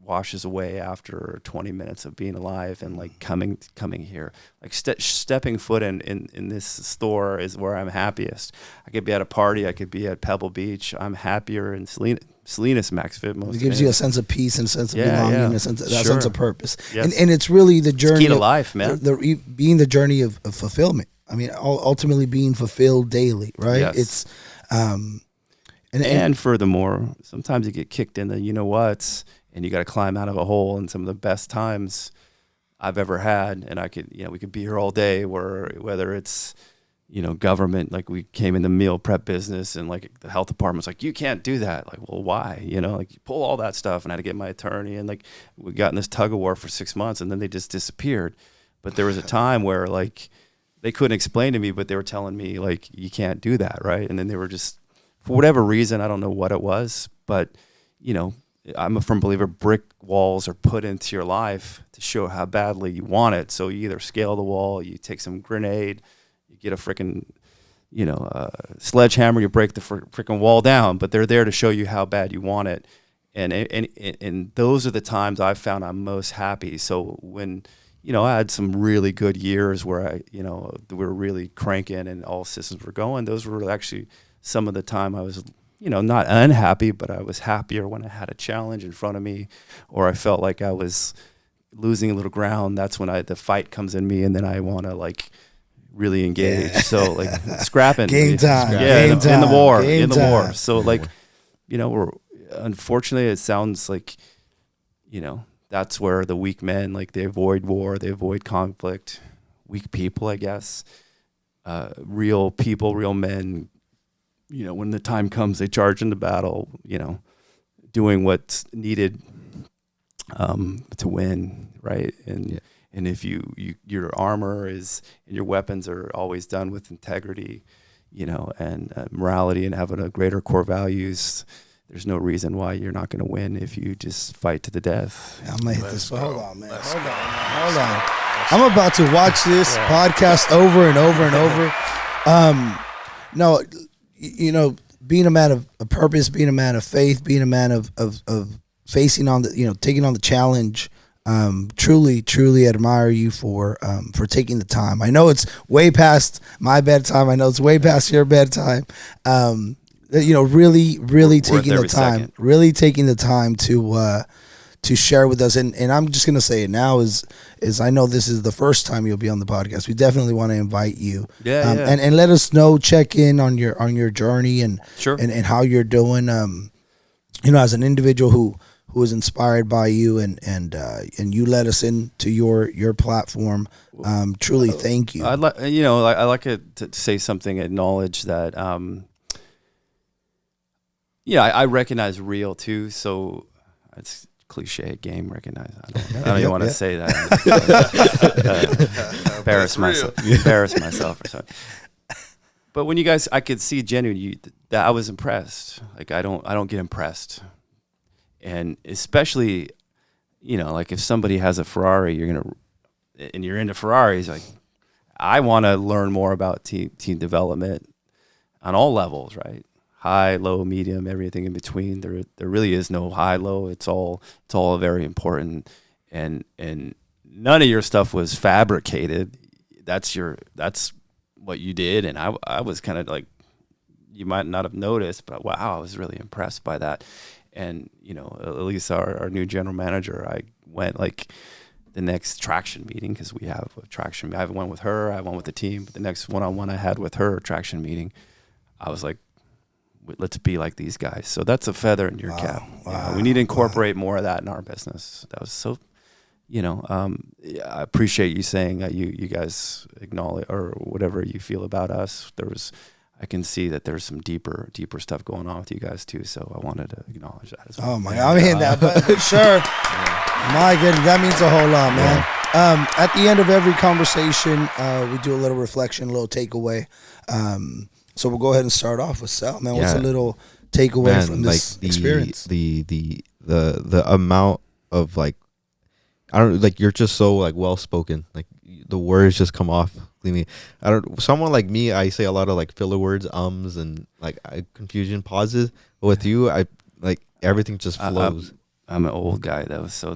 washes away after 20 minutes of being alive and like coming here. Like stepping foot in this store is where I'm happiest. I could be at a party, I could be at Pebble Beach. I'm happier in Salinas MaxFit most. It gives you a sense of peace and sense of belonging, a sense of, that sense of purpose. Yes. And it's really the journey. It's key to life, man. Being the journey of fulfillment. I mean, ultimately being fulfilled daily, right? Yes. It's and furthermore, sometimes you get kicked in the you know what's, and you got to climb out of a hole. And some of the best times I've ever had, and we could be here all day. Whether it's, you know, government, like we came in the meal prep business, and like the health department's like, you can't do that. Like, well, why? You know, like you pull all that stuff, and I had to get my attorney, and like we got in this tug of war for 6 months, and then they just disappeared. But there was a time where like they couldn't explain to me, but they were telling me like you can't do that, right? And then they were just, for whatever reason, I don't know what it was, but, you know, I'm a firm believer brick walls are put into your life to show how badly you want it. So you either scale the wall, you take some grenade, you get a freaking, you know, sledgehammer, you break the freaking wall down, but they're there to show you how bad you want it. And those are the times I've found I'm most happy. So when, you know, I had some really good years where we were really cranking and all systems were going. Those were actually some of the time I was, you know, not unhappy, but I was happier when I had a challenge in front of me, or I felt like I was losing a little ground. That's when the fight comes in me, and then I want to like really engage. So like scrapping, game time, in the war. Time. So like, you know, unfortunately it sounds like, you know, that's where the weak men, like they avoid war, they avoid conflict. Weak people, I guess. Real people, real men, when the time comes, they charge into battle, doing what's needed to win, right? And if your armor is and your weapons are always done with integrity, and morality, and having a greater core values, there's no reason why you're not going to win if you just fight to the death. I'm gonna hit this. Hold on, man. Hold on. I'm about to watch this podcast over and over and over. No, being a man of a purpose, being a man of faith, being a man of facing on the, taking on the challenge. Truly admire you for taking the time. I know it's way past my bedtime. I know it's way past your bedtime. Really taking the time, second. Really taking the time to share with us. And I'm just gonna say it now is I know this is the first time you'll be on the podcast. We definitely want to invite you. And let us know, check in on your journey and sure. and how you're doing. As an individual who was inspired by you and you let us into your platform. Truly, thank you. I'd like I like it to say something, acknowledge that. I recognize real too. So it's cliche, game recognize. I don't even want to say that. Embarrass myself or something. But when you guys, I could see genuinely that I was impressed. Like I don't get impressed. And especially, like if somebody has a Ferrari, and you're into Ferraris, like I want to learn more about team development on all levels, right? High, low, medium, everything in between. There really is no high, low. It's all very important. And none of your stuff was fabricated. That's what you did. And I was kind of like, you might not have noticed, but wow, I was really impressed by that. And, Elisa, our new general manager, I went like the next traction meeting, because we have a traction. I went with her, I went with the team. But the next one-on-one I had with her, traction meeting, I was like, let's be like these guys. So that's a feather in your cap. Wow. We need to incorporate more of that in our business. That was so, I appreciate you saying that you guys acknowledge or whatever you feel about us. I can see that there's some deeper stuff going on with you guys too. So I wanted to acknowledge that as well. Oh my God, I'm hitting that button for sure. Yeah. My goodness, that means a whole lot, man. Yeah. At the end of every conversation, we do a little reflection, a little takeaway. So we'll go ahead and start off with Sal, man. What's a little takeaway from this experience? The amount of you're just so well spoken. Like the words just come off cleanly. Someone like me, I say a lot of filler words, and confusion pauses. But with you, everything just flows. I'm an old guy though, so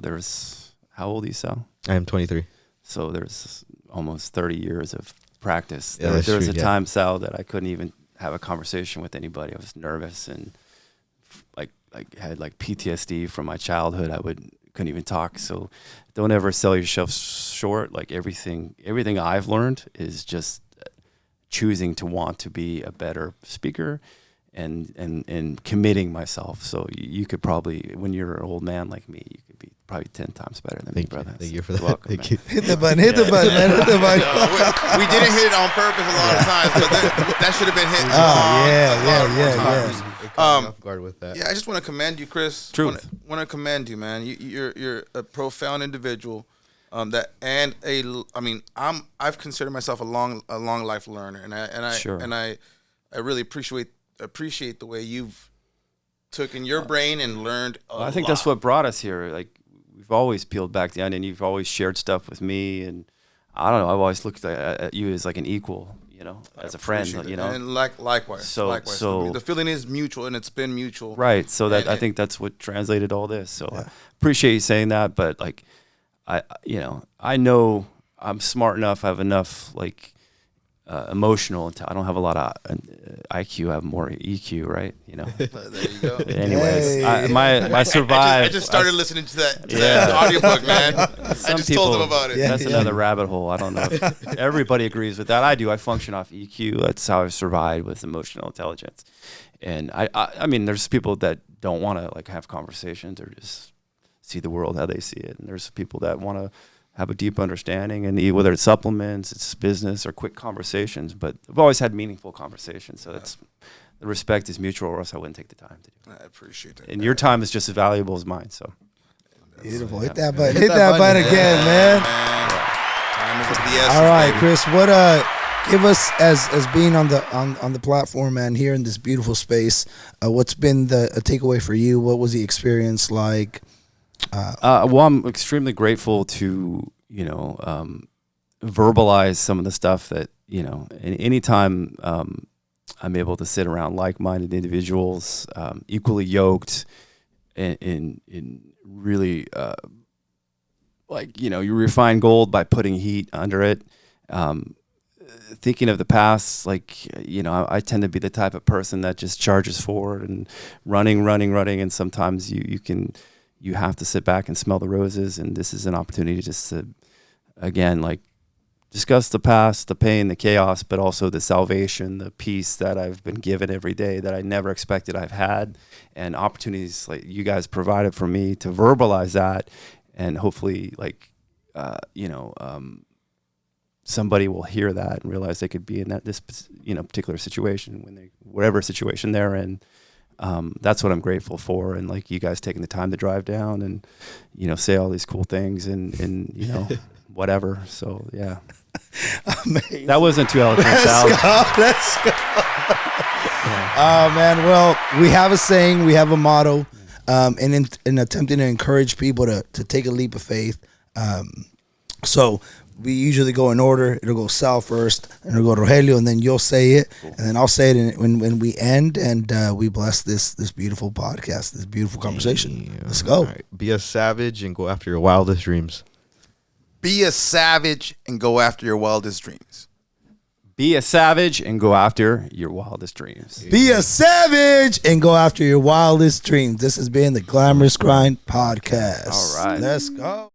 how old are you, Sal? I am 23. So there's almost 30 years of practice. Yeah, there was a time, Sal, that I couldn't even have a conversation with anybody. I was nervous and had PTSD from my childhood. Couldn't even talk. So don't ever sell yourself short. Everything I've learned is just choosing to want to be a better speaker and committing myself. So you could probably, when you're an old man like me, you could be probably 10 times better than me, brother. Thank you for that. Welcome, Thank you. Hit the button, man. Hit the button. We didn't hit it on purpose a lot of times, but that should have been hit. Off guard with that. Yeah, I just want to commend you, Kris. Truth. Want to commend you, man. You're a profound individual. I've considered myself a long life learner, and I really appreciate the way you've taken your brain and learned. I think that's what brought us here. We've always peeled back the onion. You've always shared stuff with me, and I don't know. I've always looked at you as an equal, as a friend, And likewise. So the feeling is mutual, and it's been mutual. Right. So I think that's what translated all this. So I appreciate you saying that, but I know I'm smart enough. I have enough emotional. I don't have a lot of IQ. I have more EQ, right? There you go. Anyways, I survived. I just started listening to that audiobook, man. I just told them about it. That's another rabbit hole. I don't know if everybody agrees with that. I do. I function off EQ. That's how I survived with emotional intelligence. And I mean, there's people that don't want to have conversations or just see the world how they see it. And there's people that want to have a deep understanding, and whether it's supplements, it's business, or quick conversations. But I've always had meaningful conversations, so the respect is mutual, or else I wouldn't take the time to do it. I appreciate that. And your time is just as valuable as mine. So Beautiful. Yeah. Hit that button. Hit that button again, man. Time is of the essence, All right, baby. Kris. What give us as being on the platform, man, here in this beautiful space. What's been a takeaway for you? What was the experience like? Well, I'm extremely grateful to verbalize some of the stuff that anytime I'm able to sit around like-minded individuals, equally yoked, in really you refine gold by putting heat under it. Thinking of the past, I tend to be the type of person that just charges forward and running, and sometimes you have to sit back and smell the roses, and this is an opportunity just to, again, discuss the past, the pain, the chaos, but also the salvation, the peace that I've been given every day that I never expected I've had, and opportunities like you guys provided for me to verbalize that, and hopefully somebody will hear that and realize they could be in this particular situation whatever situation they're in. That's what I'm grateful for, and you guys taking the time to drive down and say all these cool things and whatever. So yeah, Amazing. that wasn't too eloquent. Let's go. Oh man, well, we have a saying, we have a motto, in attempting to encourage people to take a leap of faith. So we usually go in order. It'll go Sal first, and it'll go Rogelio, and then you'll say it, and then I'll say it when we end, and we bless this beautiful podcast, this beautiful conversation. Damn. Let's go. All right. Be a savage and go after your wildest dreams. Be a savage and go after your wildest dreams. Be a savage and go after your wildest dreams. Be a savage and go after your wildest dreams. This has been the Glamorous Grind Podcast. All right. Let's go.